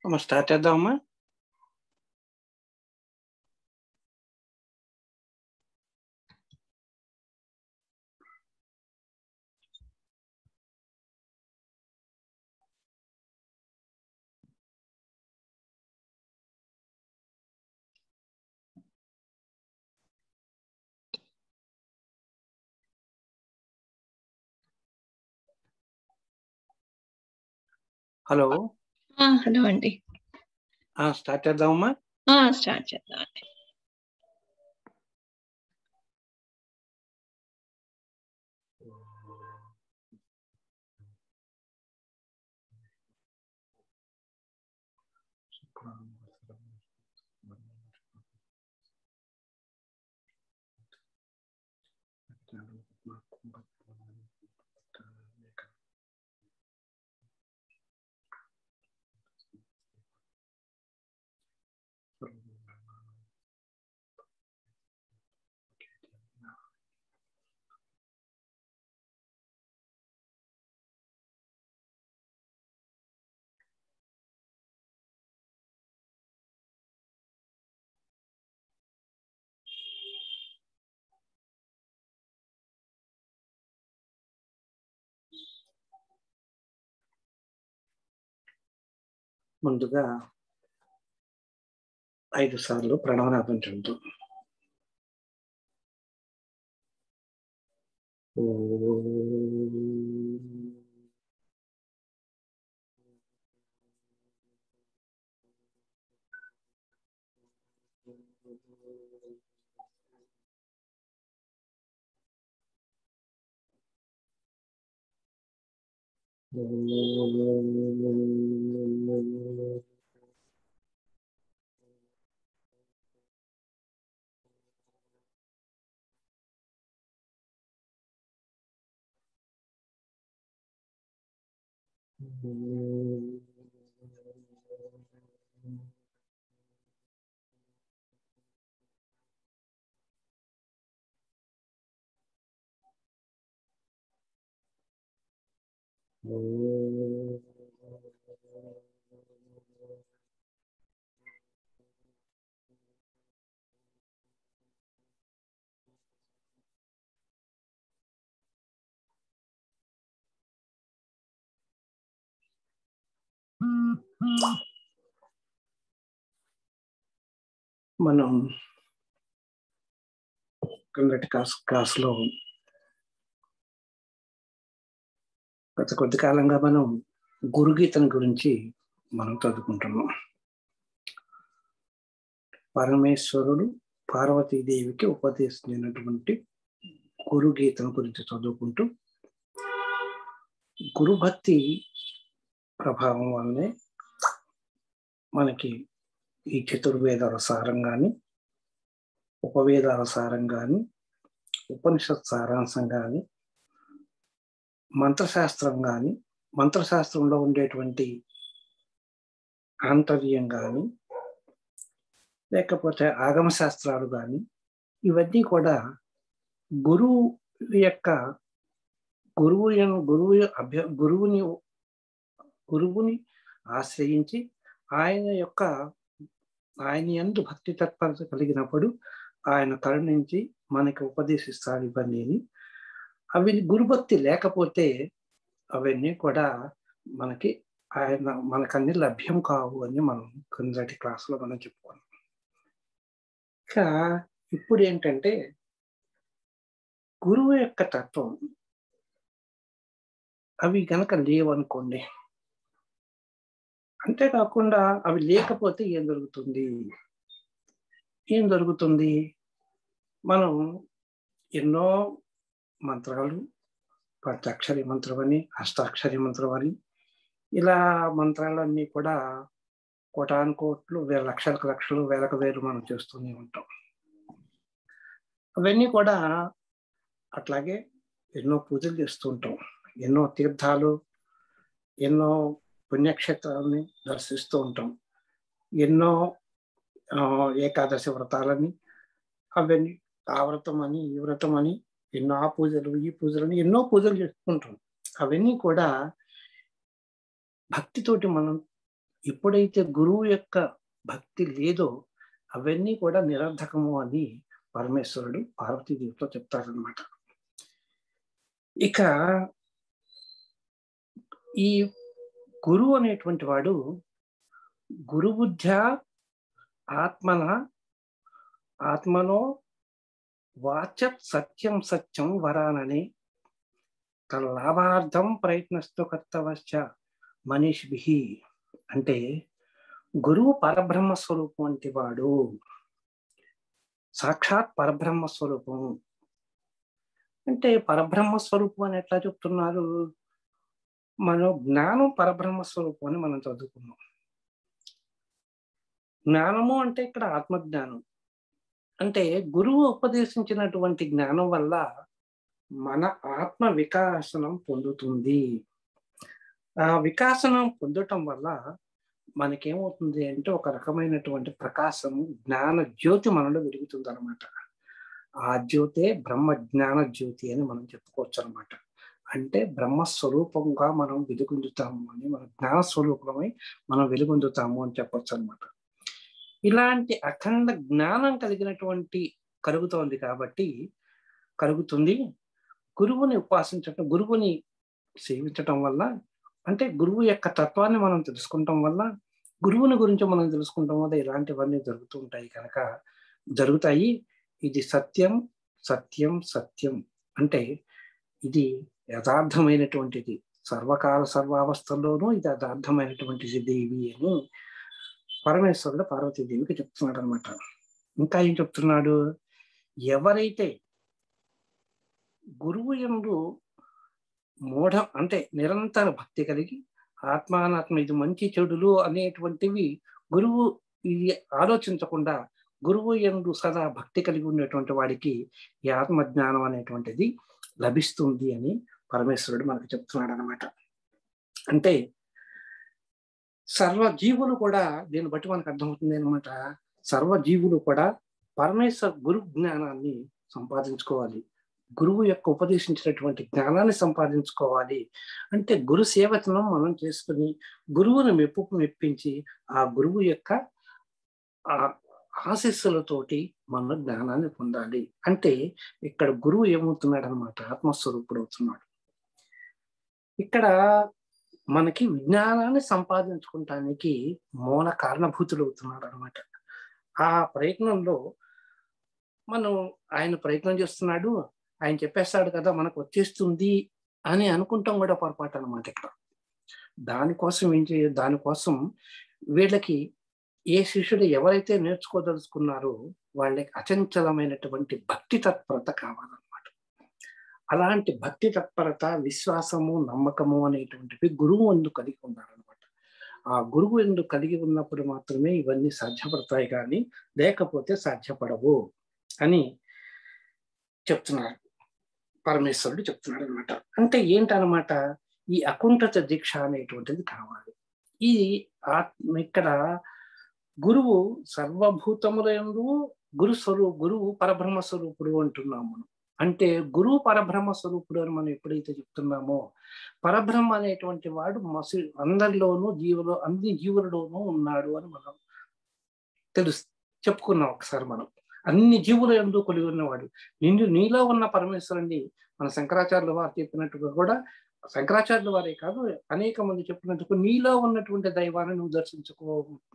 Start చేద్దామమ్మా. Hello hello అండి. Start చేద్దామమ్మా. Start చేద్దాం. ముందుగా 5 సార్లు ప్రణవనాదం చెబుతూ మనం కిందటి క్లాస్లో గత కొద్ది కాలంగా మనం గురుగీతను గురించి మనం చదువుకుంటున్నాం. పరమేశ్వరుడు పార్వతీదేవికి ఉపదేశించినటువంటి గురుగీతను గురించి చదువుకుంటూ గురుభక్తి ప్రభావం వల్లనే మనకి ఈ చతుర్వేదాల సారం కానీ, ఉపవేదాల సారం కానీ, ఉపనిషత్ సారాంశం కానీ, మంత్రశాస్త్రం కానీ, మంత్రశాస్త్రంలో ఉండేటువంటి ఆంతర్యం కానీ, లేకపోతే ఆగమ శాస్త్రాలు కానీ, ఇవన్నీ కూడా గురువుని ఆశ్రయించి ఆయన యందు భక్తి తత్పరత కలిగినప్పుడు ఆయన కరుణించి మనకి ఉపదేశిస్తాడు ఇవన్నీ. అవి గురుభక్తి లేకపోతే అవన్నీ కూడా మనకన్నీ లభ్యం కావు అని మనం కిందటి క్లాసులో మనం చెప్పుకున్నాం. ఇంకా ఇప్పుడు ఏంటంటే గురువు యొక్క తత్వం అవి కనుక లేవనుకోండి, అంతేకాకుండా అవి లేకపోతే ఏం జరుగుతుంది? మనం ఎన్నో మంత్రాలు, పంచాక్షరి మంత్రం అని, అష్టాక్షరి మంత్రం అని, ఇలా మంత్రాలన్నీ కూడా కోటాను కోట్లు, లక్షలకు లక్షలు, వేలకు వేలు మనం చేస్తూనే ఉంటాం. అవన్నీ కూడా అట్లాగే ఎన్నో పూజలు చేస్తూ ఉంటాం, ఎన్నో తీర్థాలు, ఎన్నో పుణ్యక్షేత్రాలని దర్శిస్తూ ఉంటాం, ఎన్నో ఏకాదశి వ్రతాలని, అవన్నీ ఆ వ్రతం అని, ఈ వ్రతం అని, ఎన్నో ఆ పూజలు, ఈ పూజలని, ఎన్నో పూజలు చేసుకుంటాం. అవన్నీ కూడా భక్తితోటి మనం ఎప్పుడైతే గురువు యొక్క భక్తి లేదో అవన్నీ కూడా నిరర్ధకము అని పరమేశ్వరుడు పార్వతీదేవితో చెప్తారనమాట. ఇక ఈ గురువు అనేటువంటి వాడు గురుబుద్ధ్యా ఆత్మనో వాచత్ సత్యం సత్యం వరానని తన లాభార్థం ప్రయత్నస్తూ కర్తవశ్చ మనీషిభిః. అంటే గురువు పరబ్రహ్మ స్వరూపం వంటి వాడు, సాక్షాత్ పరబ్రహ్మ స్వరూపం. అంటే పరబ్రహ్మ స్వరూపం అని ఎట్లా చెప్తున్నారు? మనం జ్ఞానం పరబ్రహ్మ స్వరూపం అని మనం చదువుకున్నాం. జ్ఞానము అంటే ఇక్కడ ఆత్మజ్ఞానం. అంటే గురువు ఉపదేశించినటువంటి జ్ఞానం వల్ల మన ఆత్మ వికాసనం పొందుతుంది. ఆ వికాసనం పొందటం వల్ల మనకేమవుతుంది అంటే ఒక రకమైనటువంటి ప్రకాశము, జ్ఞాన జ్యోతి మనలో వెలుగుతుంది అనమాట. ఆ జ్యోతే బ్రహ్మ జ్ఞాన జ్యోతి అని మనం చెప్పుకోవచ్చు అనమాట. అంటే బ్రహ్మస్వరూపంగా మనం వెలుగొందుతాము అని, మన జ్ఞాన స్వరూపమై మనం వెలుగొందుతాము అని చెప్పొచ్చు అనమాట. ఇలాంటి అఖండ జ్ఞానం కలుగుతోంది కాబట్టి కలుగుతుంది. గురువుని ఉపాసించటం, గురువుని సేవించటం వల్ల, అంటే గురువు యొక్క తత్వాన్ని మనం తెలుసుకుంటాం వల్ల, గురువుని గురించి మనం తెలుసుకుంటాం వల్ల ఇలాంటివన్నీ జరుగుతాయి. ఇది సత్యం సత్యం సత్యం. అంటే ఇది యథార్థమైనటువంటిది, సర్వకాల సర్వావస్థల్లోనూ ఇది యథార్థమైనటువంటిది దేవి అని పరమేశ్వరుడు పార్వతీదేవికి చెప్తున్నాడు అనమాట. ఇంకా ఏం చెప్తున్నాడు? ఎవరైతే గురువు యందు అంటే నిరంతర భక్తి కలిగి ఆత్మానాత్మ ఇది మంచి చెడులు అనేటువంటివి గురువు ఇది ఆలోచించకుండా గురువు యందు సదా భక్తి కలిగి ఉన్నటువంటి వాడికి ఈ ఆత్మజ్ఞానం అనేటువంటిది లభిస్తుంది అని పరమేశ్వరుడు మనకు చెప్తున్నాడు అనమాట. అంటే సర్వజీవులు కూడా, దీన్ని బట్టి మనకు అర్థమవుతుంది అనమాట, సర్వజీవులు కూడా పరమేశ్వర గురు జ్ఞానాన్ని సంపాదించుకోవాలి, గురువు యొక్క ఉపదేశించినటువంటి జ్ఞానాన్ని సంపాదించుకోవాలి. అంటే గురు సేవచనం మనం చేసుకుని గురువుని మెప్పించి ఆ గురువు యొక్క ఆశీస్సులతోటి మన జ్ఞానాన్ని పొందాలి. అంటే ఇక్కడ గురువు ఏమవుతున్నాడు అనమాట? ఆత్మస్వరూపుడు అవుతున్నాడు. ఇక్కడ మనకి విజ్ఞానాన్ని సంపాదించుకోవటానికి మూల కారణభూతులు అవుతున్నాడు అనమాట. ఆ ప్రయత్నంలో ఆయన ప్రయత్నం చేస్తున్నాడు, ఆయన చెప్పేస్తాడు కదా మనకు వచ్చేస్తుంది అని అనుకుంటాం కూడా పొరపాటు అనమాట. ఇక్కడ దానికోసం వీళ్ళకి ఏ శిష్యుడు ఎవరైతే నేర్చుకోదలుచుకున్నారో వాళ్ళకి అచంచలమైనటువంటి భక్తి తత్పరత కావాలన్నమాట. అలాంటి భక్తి తత్పరత, విశ్వాసము, నమ్మకము అనేటువంటివి గురువు ఎందుకు కలిగి ఉన్నారనమాట. ఆ గురువు ఎందుకు కలిగి ఉన్నప్పుడు మాత్రమే ఇవన్నీ సాధ్యపడతాయి, కానీ లేకపోతే సాధ్యపడవు అని చెప్తున్నారు, పరమేశ్వరుడు చెప్తున్నాడు అనమాట. అంటే ఏంటనమాట? ఈ అకుంఠిత దీక్ష అనేటువంటిది కావాలి. ఇక్కడ గురువు సర్వభూతములందు గురువు పరబ్రహ్మ స్వరూపుడు అంటున్నాము మనం. అంటే గురువు పరబ్రహ్మ స్వరూపుడు అని మనం ఎప్పుడైతే చెప్తున్నామో, పరబ్రహ్మ అనేటువంటి వాడు అందరిలోనూ అన్ని జీవులలోనూ ఉన్నాడు అని మనం చెప్పుకున్నాం ఒకసారి. మనం అన్ని జీవుల యందు కొలిగి ఉన్నవాడు, నీలో ఉన్న పరమేశ్వరుని మన శంకరాచార్యుల వారు చెప్పినట్టుగా కూడా, శంకరాచార్యుల వారే కాదు అనేక మంది చెప్పినట్టుగా నీలో ఉన్నటువంటి దైవాన్ని నువ్వు దర్శించుకో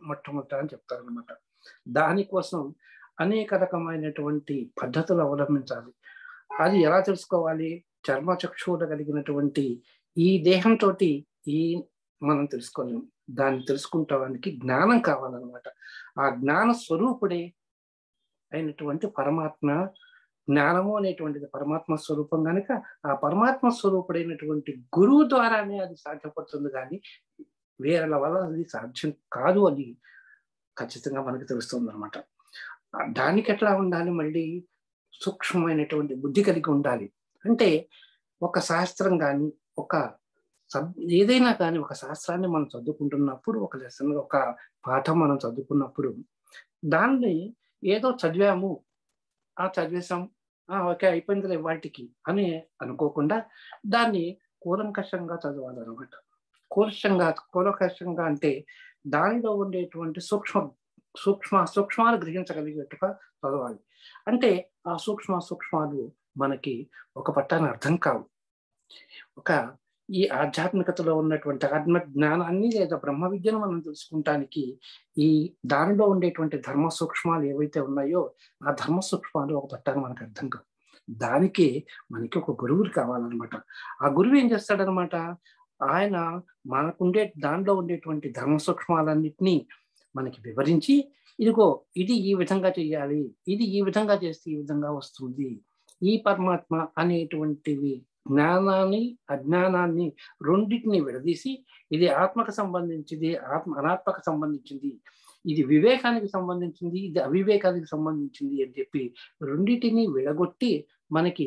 మొట్టమొదట అని చెప్తారనమాట. దానికోసం అనేక రకమైనటువంటి పద్ధతులు అవలంబించాలి. అది ఎలా తెలుసుకోవాలి? చర్మచక్షువులు కలిగినటువంటి ఈ దేహంతో మనం తెలుసుకోలేము. దాన్ని తెలుసుకుంటానికి జ్ఞానం కావాలన్నమాట. ఆ జ్ఞాన స్వరూపుడే అయినటువంటి పరమాత్మ, జ్ఞానము అనేటువంటిది పరమాత్మ స్వరూపం కనుక ఆ పరమాత్మ స్వరూపుడైనటువంటి గురువు ద్వారానే అది సాధ్యపడుతుంది, కానీ వేరేల వల్ల అది సాధ్యం కాదు అని ఖచ్చితంగా మనకు తెలుస్తుంది అనమాట. దానికి ఎట్లా ఉండాలి? మళ్ళీ సూక్ష్మమైనటువంటి బుద్ధి కలిగి ఉండాలి. అంటే ఒక శాస్త్రం కానీ ఏదైనా కానీ ఒక శాస్త్రాన్ని మనం చదువుకుంటున్నప్పుడు, ఒక లెసన్, ఒక పాఠం మనం చదువుకున్నప్పుడు దాన్ని ఏదో చదివాము, చదివేశాం, ఓకే అయిపోయింది వాటికి అని అనుకోకుండా దాన్ని కూలంకషంగా చదవాలన్నమాట. కూలంకషంగా అంటే దానిలో ఉండేటువంటి సూక్ష్మాలు గ్రహించగలిగేట్టుగా చదవాలి. అంటే ఆ సూక్ష్మాలు మనకి ఒక పట్టాన అర్థం కావు. ఈ ఆధ్యాత్మికతలో ఉన్నటువంటి ఆత్మ జ్ఞానాన్ని లేదా బ్రహ్మ విద్యను మనం తెలుసుకుంటానికి ఈ దానిలో ఉండేటువంటి ధర్మ సూక్ష్మాలు ఏవైతే ఉన్నాయో ఆ ధర్మ సూక్ష్మాలు ఒక పట్టాన మనకు అర్థం కావు. దానికి మనకి ఒక గురువు కావాలన్నమాట. ఆ గురువు ఏం చేస్తాడనమాట, ఆయన మనకుండే దానిలో ఉండేటువంటి ధర్మ సూక్ష్మాలన్నింటినీ మనకి వివరించి, ఇదిగో ఇది ఈ విధంగా చేయాలి, ఇది ఈ విధంగా చేస్తే ఈ విధంగా వస్తుంది, ఈ పరమాత్మ అనేటువంటివి జ్ఞానాన్ని అజ్ఞానాన్ని రెండింటిని విడదీసి, ఇది ఆత్మకు సంబంధించింది, అనాత్మకు సంబంధించింది, ఇది వివేకానికి సంబంధించింది, ఇది అవివేకానికి సంబంధించింది అని చెప్పి రెండింటిని విడగొట్టి మనకి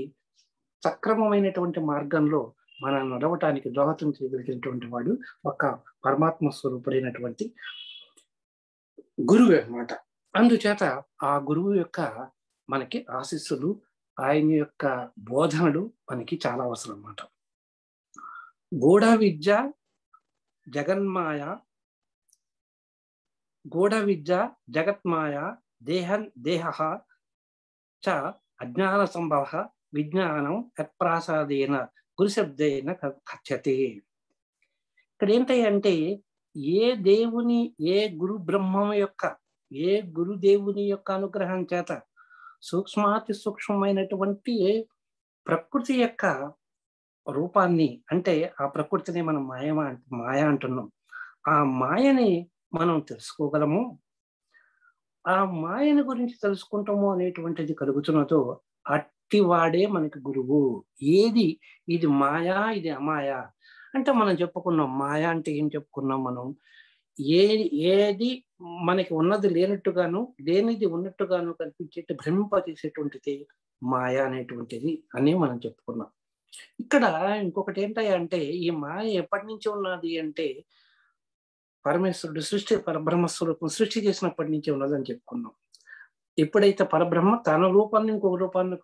సక్రమమైనటువంటి మార్గంలో మనం నడవటానికి దోహదం చేయగలిగినటువంటి వాడు ఒక పరమాత్మ స్వరూపుడైనటువంటి గురువు అన్నమాట. అందుచేత ఆ గురువు యొక్క మనకి ఆశీస్సులు, ఆయన యొక్క బోధనలు మనకి చాలా అవసరం అన్నమాట. గూఢ విద్య జగత్మాయ దేహ చ అజ్ఞాన సంభవ విజ్ఞానం యత్ప్రాసాదేన గురుశబ్దేన కథ్యతే. ఇక్కడ ఏంటంటే ఏ గురుదేవుని యొక్క అనుగ్రహం చేత సూక్ష్మాతి సూక్ష్మమైనటువంటి ప్రకృతి యొక్క రూపాన్ని, అంటే ఆ ప్రకృతిని మనం మాయ అంటున్నాం, ఆ మాయని మనం తెలుసుకోగలము. ఆ మాయని గురించి తెలుసుకుంటాము అనేటువంటిది కలుగుతున్నదో అట్టివాడే మనకి గురువు. ఇది మాయా, ఇది అమాయ అంటే మనం చెప్పుకున్నాం. మాయ అంటే ఏం చెప్పుకున్నాం మనం, ఏది మనకి ఉన్నది లేనట్టుగాను లేనిది ఉన్నట్టుగాను కనిపించేట్టు భ్రమింపజేసేటువంటిది మాయ అనేటువంటిది అని మనం చెప్పుకున్నాం. ఇక్కడ ఇంకొకటి ఏంటంటే ఈ మాయ ఎప్పటి నుంచి ఉన్నది అంటే పరమేశ్వరుడు పరబ్రహ్మ స్వరూపం సృష్టి చేసినప్పటి నుంచి ఉన్నదని చెప్పుకున్నాం. ఎప్పుడైతే పరబ్రహ్మ తన రూపాన్ని ఇంకొక రూపాన్ని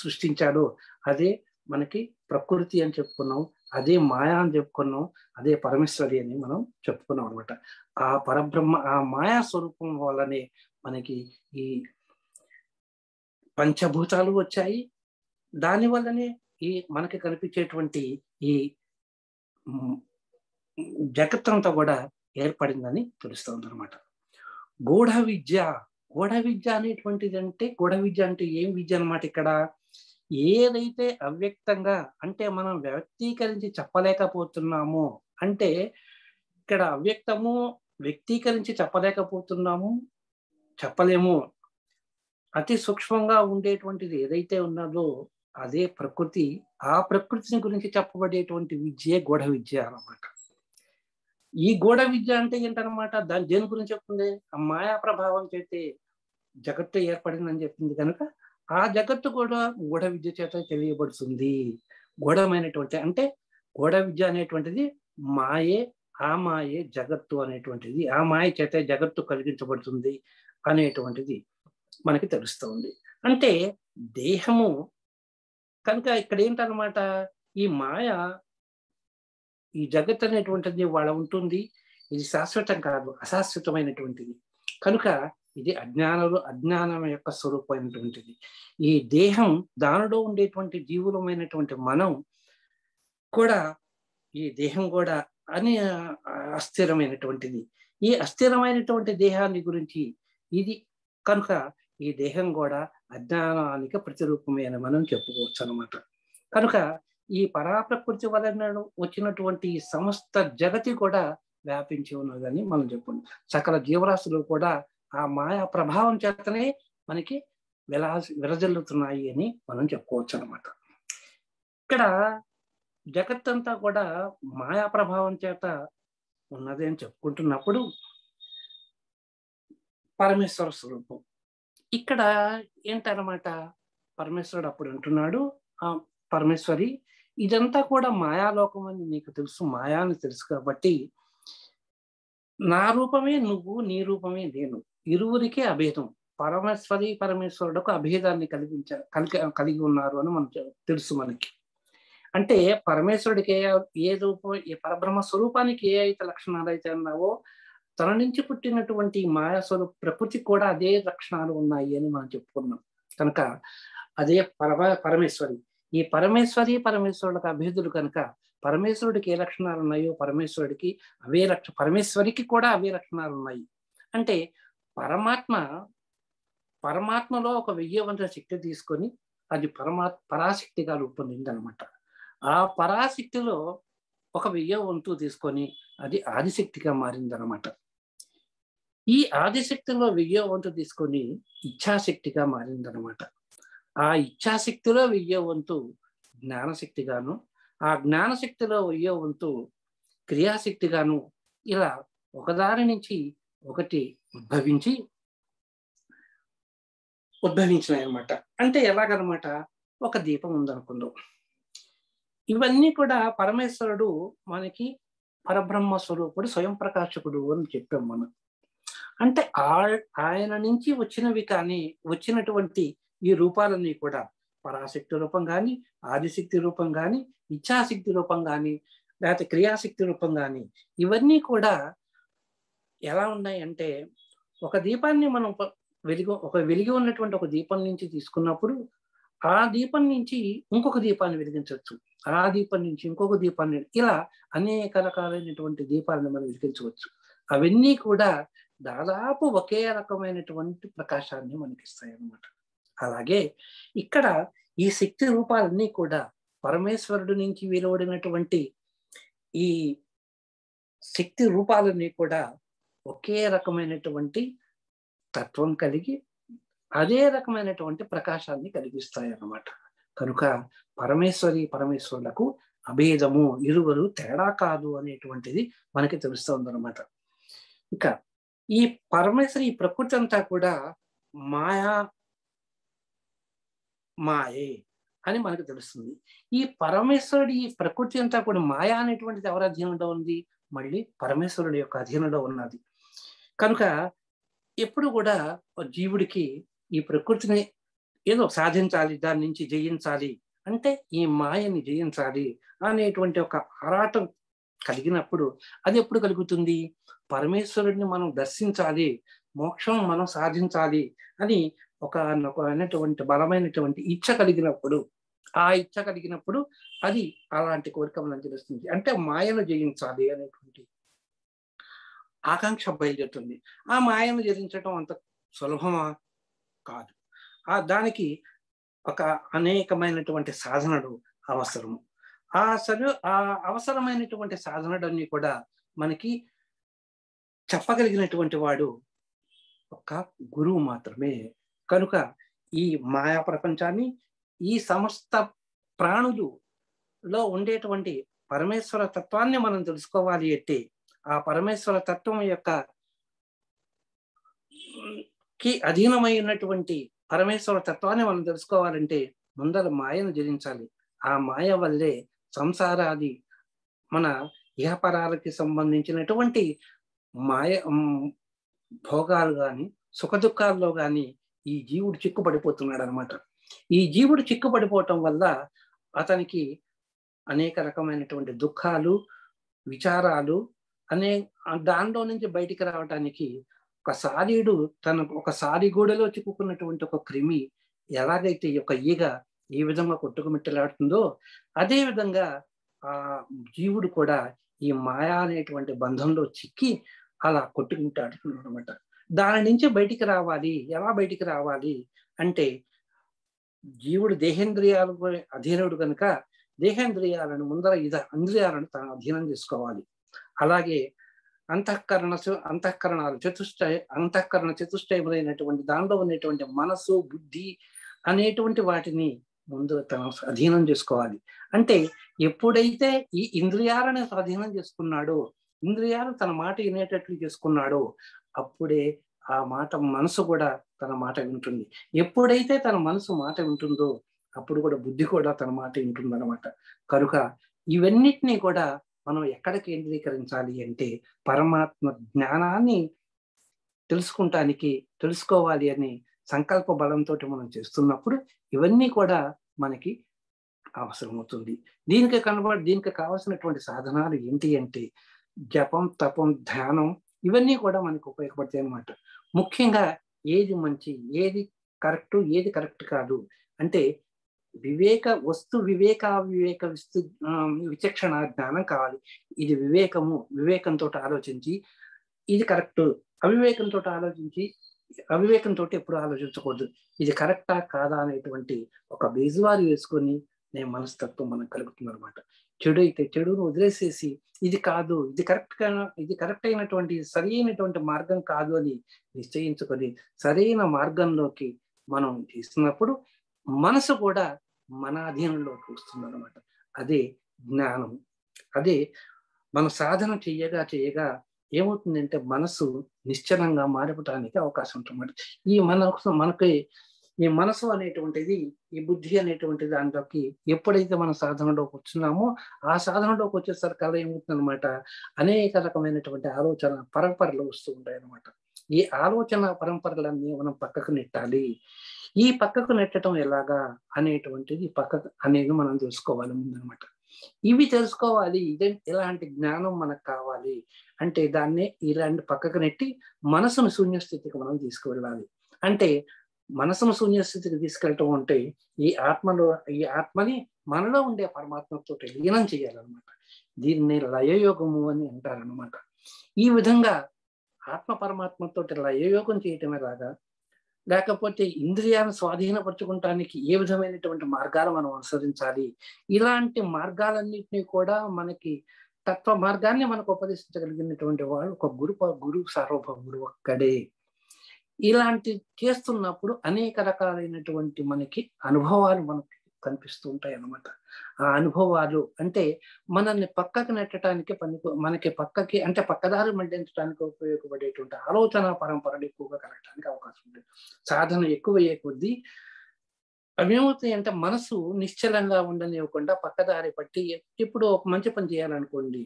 సృష్టించాడో అదే మనకి ప్రకృతి అని చెప్పుకున్నాం, అదే మాయా అని చెప్పుకున్నాం, అదే పరమేశ్వరి అని మనం చెప్పుకున్నాం అనమాట. ఆ పరబ్రహ్మ ఆ మాయా స్వరూపం వల్లనే మనకి ఈ పంచభూతాలు వచ్చాయి. దాని వల్లనే ఈ మనకి కనిపించేటువంటి ఈ జగత్తంతా కూడా ఏర్పడిందని తెలుస్తుంది అనమాట. గూఢ విద్య అనేటువంటిది అంటే, గూఢ విద్య అంటే ఏం విద్య అనమాట. ఇక్కడ ఏదైతే అవ్యక్తంగా అంటే మనం వ్యక్తీకరించి చెప్పలేకపోతున్నామో, అంటే ఇక్కడ అవ్యక్తము వ్యక్తీకరించి చెప్పలేము, అతి సూక్ష్మంగా ఉండేటువంటిది ఏదైతే ఉన్నదో అదే ప్రకృతి. ఆ ప్రకృతిని గురించి చెప్పబడేటువంటి విద్యే గూఢ విద్య అన్నమాట. ఈ గూఢ విద్య అంటే ఏంటనమాట, దేని గురించి చెప్తుంది, ఆ మాయా ప్రభావం చేతే జగత్తు ఏర్పడిందని చెప్తుంది కనుక ఆ జగత్తు కూడా గూఢ విద్య చేత తెలియబడుతుంది. గూఢమైనటువంటి అంటే గూఢ విద్య అనేటువంటిది మాయే, ఆ మాయే జగత్తు అనేటువంటిది, ఆ మాయ చేత జగత్తు కలిగించబడుతుంది అనేటువంటిది మనకి తెలుస్తుంది. అంటే దేహము కనుక ఇక్కడ ఏంటనమాట, ఈ మాయ ఈ జగత్ అనేటువంటిది వాళ్ళ ఉంటుంది, ఇది శాశ్వతం కాదు, అశాశ్వతమైనటువంటిది కనుక ఇది అజ్ఞానం యొక్క స్వరూపమైనటువంటిది. ఈ దేహం దానిలో ఉండేటువంటి జీవులమైనటువంటి మనం కూడా, ఈ దేహం కూడా అస్థిరమైనటువంటిది. ఈ అస్థిరమైనటువంటి దేహాన్ని గురించి ఇది కనుక ఈ దేహం కూడా అజ్ఞానానికి ప్రతిరూపమే అని మనం చెప్పుకోవచ్చు అనమాట. కనుక ఈ పరాప్రకృతి వలన వచ్చినటువంటి సమస్త జగతి కూడా వ్యాపించి ఉన్నదని మనం చెప్పుకున్నాం. సకల జీవరాశులు కూడా ఆ మాయా ప్రభావం చేతనే మనకి విరజల్లుతున్నాయి అని మనం చెప్పుకోవచ్చు అనమాట. ఇక్కడ జగత్తంతా కూడా మాయా ప్రభావం చేత ఉన్నది అని చెప్పుకుంటున్నప్పుడు పరమేశ్వర స్వరూపం ఇక్కడ ఏంటనమాట, పరమేశ్వరుడు అప్పుడు అంటున్నాడు, ఆ పరమేశ్వరి ఇదంతా కూడా మాయాలోకం అని నీకు తెలుసు, మాయా అని తెలుసు కాబట్టి నా రూపమే నువ్వు, నీ రూపమే నేను, ఇరువురికే అభేదం. పరమేశ్వరుడుకు అభేదాన్ని కలిగి ఉన్నారు అని మనం తెలుసు మనకి. అంటే పరమేశ్వరుడికి ఏ రూపం, ఏ పరబ్రహ్మ స్వరూపానికి ఏ అయితే లక్షణాలు అయితే అన్నావో తన నుంచి పుట్టినటువంటి మాయాస్వరూప ప్రకృతి కూడా అదే లక్షణాలు ఉన్నాయి అని మనం చెప్పుకున్నాం. కనుక అదే పరమేశ్వరి. ఈ పరమేశ్వరులకు అభేదులు కనుక పరమేశ్వరుడికి ఏ లక్షణాలు ఉన్నాయో పరమేశ్వరికి కూడా అవే లక్షణాలు ఉన్నాయి. అంటే పరమాత్మలో ఒక 1000 వంతుల శక్తి తీసుకొని అది పరాశక్తిగా రూపొందిందనమాట. ఆ పరాశక్తిలో ఒక 1000 వంతు తీసుకొని అది ఆదిశక్తిగా మారిందనమాట. ఈ ఆదిశక్తిలో 1000 వంతు తీసుకొని ఇచ్ఛాశక్తిగా మారిందనమాట. ఆ ఇచ్ఛాశక్తిలో 1000 వంతు జ్ఞానశక్తిగాను, ఆ జ్ఞానశక్తిలో 1000 వంతు క్రియాశక్తిగాను, ఇలా ఒకదాని నుంచి ఒకటి ఉద్భవించినాయి అనమాట. అంటే ఎలాగనమాట, ఒక దీపం ఉందనుకుందాం. ఇవన్నీ కూడా పరమేశ్వరుడు మనకి పరబ్రహ్మ స్వరూపుడు, స్వయం ప్రకాశకుడు అని చెప్పాం మనం. అంటే ఆయన నుంచి వచ్చినవి కానీ వచ్చినటువంటి ఈ రూపాలన్నీ కూడా పరాశక్తి రూపం కానీ, ఆదిశక్తి రూపం కానీ, ఇచ్ఛాశక్తి రూపం కానీ, లేకపోతే క్రియాశక్తి రూపం కానీ, ఇవన్నీ కూడా ఎలా ఉన్నాయి అంటే, ఒక దీపాన్ని మనం వెలిగి ఉన్నటువంటి ఒక దీపం నుంచి తీసుకున్నప్పుడు ఆ దీపం నుంచి ఇంకొక దీపాన్ని వెలిగించవచ్చు, ఆ దీపం నుంచి ఇంకొక దీపాన్ని, ఇలా అనేక రకాలైనటువంటి దీపాలను మనం వెలిగించవచ్చు. అవన్నీ కూడా దాదాపు ఒకే రకమైనటువంటి ప్రకాశాన్ని మనకిస్తాయి అన్నమాట. అలాగే ఇక్కడ ఈ శక్తి రూపాలన్నీ కూడా పరమేశ్వరుడు నుంచి వెలువడినటువంటి ఈ శక్తి రూపాలన్నీ కూడా ఒకే రకమైనటువంటి తత్వం కలిగి అదే రకమైనటువంటి ప్రకాశాన్ని కలిగిస్తాయి అన్నమాట. కనుక పరమేశ్వరులకు అభేదము, ఇరువురు తేడా కాదు అనేటువంటిది మనకి తెలుస్తుంది అన్నమాట. ఇంకా ఈ పరమేశ్వరి, ఈ ప్రకృతి అంతా కూడా మాయే అని మనకు తెలుస్తుంది. ఈ పరమేశ్వరుడి ఈ ప్రకృతి అంతా కూడా మాయా అనేటువంటిది ఎవరి అధీనంలో ఉంది? మళ్ళీ పరమేశ్వరుడి యొక్క అధీనంలో ఉన్నది. కనుక ఎప్పుడు కూడా జీవుడికి ఈ ప్రకృతిని ఏదో సాధించాలి, దాని నుంచి జయించాలి, అంటే ఈ మాయని జయించాలి అనేటువంటి ఒక ఆరాటం కలిగినప్పుడు అది ఎప్పుడు కలుగుతుంది? పరమేశ్వరుడిని మనం దర్శించాలి, మోక్షం మనం సాధించాలి అని ఒక బలమైనటువంటి ఇచ్ఛ కలిగినప్పుడు, ఆ ఇచ్ఛ కలిగినప్పుడు అది అలాంటి కోరిక మనం తెలుస్తుంది. అంటే మాయను జయించాలి అనేటువంటి ఆకాంక్ష బయలుదేరుతుంది. ఆ మాయను జయించడం అంత సులభమా? కాదు. దానికి ఒక అనేకమైనటువంటి సాధనలు అవసరము. ఆ అవసరమైనటువంటి సాధనలన్నీ కూడా మనకి చెప్పగలిగినటువంటి వాడు ఒక గురువు మాత్రమే. కనుక ఈ మాయా ప్రపంచాన్ని, ఈ సమస్త ప్రాణులలో ఉండేటువంటి పరమేశ్వర తత్వాన్ని మనం తెలుసుకోవాలి అంటే, ఆ పరమేశ్వర తత్వం యొక్క కి అధీనమైనటువంటి పరమేశ్వర తత్వాన్ని మనం తెలుసుకోవాలంటే ముందర మాయను జయించాలి. ఆ మాయ వల్లే సంసారాది మన ఇహపరాలకి సంబంధించినటువంటి మాయ భోగాలు కానీ, సుఖ దుఃఖాల్లో కానీ ఈ జీవుడు చిక్కుపడిపోతున్నాడు అనమాట. ఈ జీవుడు చిక్కుపడిపోవటం వల్ల అతనికి అనేక రకమైనటువంటి దుఃఖాలు, విచారాలు దానిలో నుంచి బయటికి రావటానికి ఒక సారిగూడలో చిక్కుకున్నటువంటి ఒక క్రిమి ఎలాగైతే ఒక ఈగ ఏ విధంగా కొట్టుకుమిట్టలాడుతుందో, అదే విధంగా ఆ జీవుడు కూడా ఈ మాయా అనేటువంటి బంధంలో చిక్కి అలా కొట్టుకుంటాడుతున్నాడు అనమాట. దాని నుంచి బయటికి రావాలి. ఎలా బయటికి రావాలి అంటే, జీవుడు దేహేంద్రియాలకు అధీనుడు కనుక దేహేంద్రియాలను ముందర ఇంద్రియాలను తన అధీనం చేసుకోవాలి. అలాగే అంతఃకరణ చతుష్టయములైనటువంటి దానిలో ఉన్నటువంటి మనసు, బుద్ధి అనేటువంటి వాటిని ముందు తన అధీనం చేసుకోవాలి. అంటే ఎప్పుడైతే ఈ ఇంద్రియాలను స్వాధీనం చేసుకున్నాడో, ఇంద్రియాలు తన మాట వినేటట్లు చేసుకున్నాడో, అప్పుడే ఆ మాట మనసు కూడా తన మాట వింటుంది. ఎప్పుడైతే తన మనసు మాట వింటుందో అప్పుడు కూడా బుద్ధి కూడా తన మాట వింటుందన్నమాట. కనుక ఇవన్నిటినీ కూడా మనం ఎక్కడ కేంద్రీకరించాలి అంటే, పరమాత్మ జ్ఞానాన్ని తెలుసుకోవాలి అని సంకల్ప బలంతో మనం చేస్తున్నప్పుడు ఇవన్నీ కూడా మనకి అవసరమవుతుంది. దీనికి కావాల్సినటువంటి సాధనాలు ఏంటి అంటే, జపం, తపం, ధ్యానం, ఇవన్నీ కూడా మనకు ఉపయోగపడతాయి అన్నమాట. ముఖ్యంగా ఏది మంచి, ఏది కరెక్ట్, ఏది కరెక్ట్ కాదు అంటే వివేక విచక్షణ జ్ఞానం కావాలి. ఇది వివేకంతో ఆలోచించి ఇది కరెక్ట్, అవివేకంతో ఎప్పుడు ఆలోచించకూడదు. ఇది కరెక్టా కాదా అనేటువంటి ఒక బేజువారి వేసుకొని నేను మనస్తత్వం మనకు కలుగుతుంది అనమాట. చెడు అయితే చెడును వదిలేసేసి ఇది కాదు, ఇది కరెక్ట్ అయినటువంటి సరైనటువంటి మార్గం కాదు అని నిశ్చయించుకొని సరైన మార్గంలోకి మనం తీస్తున్నప్పుడు మనసు కూడా మన అధీనంలోకి వస్తుంది అనమాట. అదే జ్ఞానం. అదే మనం సాధన చేయగా ఏమవుతుందంటే మనసు నిశ్చలంగా మారిపోవటానికి అవకాశం ఉంటుంది. మనకి ఈ మనసు అనేటువంటిది, ఈ బుద్ధి అనేటువంటి దాంట్లోకి ఎప్పుడైతే మన సాధనలోకి వచ్చినామో ఆ సాధనలోకి వచ్చేసరికి ఏమవుతుందన్నమాట, అనేక రకమైనటువంటి ఆలోచన పరంపరలు వస్తూ ఉంటాయి అన్నమాట. ఈ ఆలోచన పరంపరలన్నీ మనం పక్కకు నెట్టాలి. ఈ పక్కకు నెట్టడం ఎలాగా అనేటువంటిది అనేది మనం తెలుసుకోవాలి ముందనమాట. ఇవి తెలుసుకోవాలి. ఇలాంటి జ్ఞానం మనకు కావాలి అంటే దాన్నే ఇలాంటి పక్కకు నెట్టి మనసును శూన్యస్థితికి మనం తీసుకువెళ్ళాలి. అంటే మనసును శూన్యస్థితికి తీసుకెళ్ళటం అంటే ఈ ఆత్మని మనలో ఉండే పరమాత్మతో లీనం చేయాలన్నమాట. దీన్ని లయయోగము అని అంటారనమాట. ఈ విధంగా ఆత్మ పరమాత్మతో లయయోగం చేయటమే లాగా, లేకపోతే ఇంద్రియాలను స్వాధీనపరచుకోవటానికి ఏ విధమైనటువంటి మార్గాలు మనం అనుసరించాలి, ఇలాంటి మార్గాలన్నింటినీ కూడా మనకి తత్వ మార్గాన్ని మనకు ఉపదేశించగలిగినటువంటి వాడు ఒక గురు సార్వభౌముడు ఒక్కడే. ఇలాంటి చేస్తున్నప్పుడు అనేక రకాలైనటువంటి మనకి అనుభవాలు మనకి కనిపిస్తూ ఉంటాయి అన్నమాట. ఆ అనుభవాలు అంటే మనల్ని పక్కకి నెట్టడానికి మనకి పక్కకి అంటే పక్కదారి మళ్లించడానికి ఉపయోగపడేటువంటి ఆలోచన పరంపరలు ఎక్కువగా కలగడానికి అవకాశం ఉంది. సాధన ఎక్కువయ్యే కొద్దీ అవేమవుతాయి అంటే మనసు నిశ్చలంగా ఉండనివ్వకుండా పక్కదారి పట్టి ఇప్పుడు ఒక మంచి పని చేయాలనుకోండి,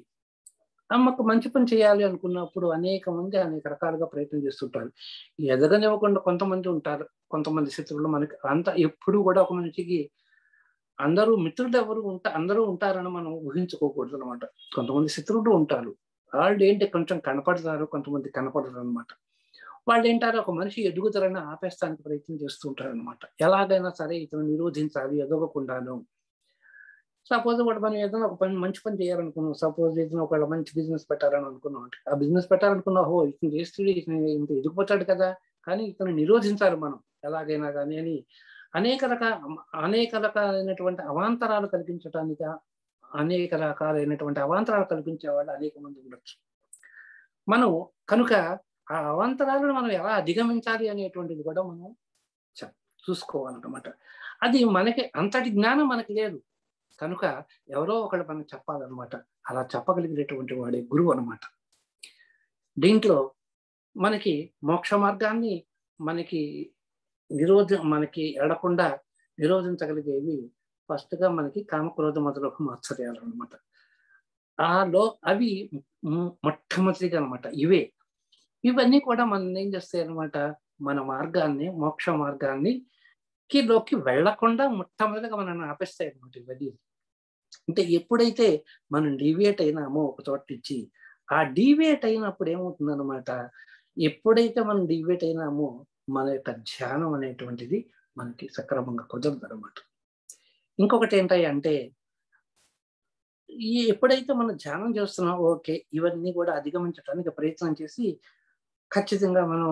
అమ్మకు మంచి పని చేయాలి అనుకున్నప్పుడు అనేక మంది అనేక రకాలుగా ప్రయత్నం చేస్తుంటారు. ఎదగనివ్వకుండా కొంతమంది ఉంటారు, కొంతమంది శత్రువులు. మనకి అంత ఎప్పుడు కూడా ఒక మనిషికి అందరూ మిత్రులు అందరూ ఉంటారని మనం ఊహించుకోకూడదు అనమాట. కొంతమంది శత్రువులు ఉంటారు. వాళ్ళు ఏంటి కొంచెం కనపడతారు, కొంతమంది కనపడరు అనమాట. వాళ్ళు ఏంటారు, ఒక మనిషి ఎదుగుదలని ఆపేస్తానికి ప్రయత్నం చేస్తూ ఉంటారు అనమాట. ఎలాగైనా సరే ఇతను నిరోధించాలి, ఎదగకుండాను. సపోజ్ వాడు మనం ఏదైనా ఒక మంచి పని చేయాలనుకున్నాం, సపోజ్ ఏదైనా ఒక మంచి బిజినెస్ పెట్టాలని అనుకున్నాం అంటే ఆ బిజినెస్ పెట్టాలనుకున్నా, ఇతను చేస్తుంది, ఇతను ఇంత ఎదిగిపోతాడు కదా, కానీ ఇతను నిరోధించాలి మనం ఎలాగైనా కానీ అని అనేక రకాలైనటువంటి అవాంతరాలు కల్పించడానికి కల్పించే వాళ్ళు అనేక మంది ఉండొచ్చు. మనం కనుక ఆ అవాంతరాలను మనం ఎలా అధిగమించాలి అనేటువంటిది కూడా మనం చూసుకోవాలన్నమాట. అది మనకి అంతటి జ్ఞానం మనకి లేదు కనుక ఎవరో ఒకళ్ళు మనం చెప్పాలన్నమాట. అలా చెప్పగలిగినటువంటి వాడే గురువు అనమాట. దీంట్లో మనకి మోక్ష మార్గాన్ని మనకి ఎడకుండా నిరోధించగలిగేవి ఫస్ట్గా మనకి కామక్రోధ మొదలగు మాత్సర్యాలు అనమాట. అవి మొట్టమొదటిగా అనమాట. ఇవన్నీ కూడా మనం ఏం చేస్తాయి అనమాట, మన మార్గాన్ని, మోక్ష మార్గాన్ని లోకి వెళ్లకుండా మొట్టమొదటిగా మనల్ని ఆపేస్తాయి అనమాట. ఇవన్నీ అంటే ఎప్పుడైతే మనం డీవియేట్ అయినామో ఒక చోట నుంచి, ఆ డీవియేట్ అయినప్పుడు ఏమవుతుందన్నమాట, ఎప్పుడైతే మనం డీవియేట్ అయినామో మన యొక్క ధ్యానం అనేటువంటిది మనకి సక్రమంగా కుదరదు అనమాట. ఇంకొకటి ఏంటంటే ఎప్పుడైతే మనం ధ్యానం చేస్తున్నామో ఓకే, ఇవన్నీ కూడా అధిగమించడానికి ప్రయత్నం చేసి ఖచ్చితంగా మనం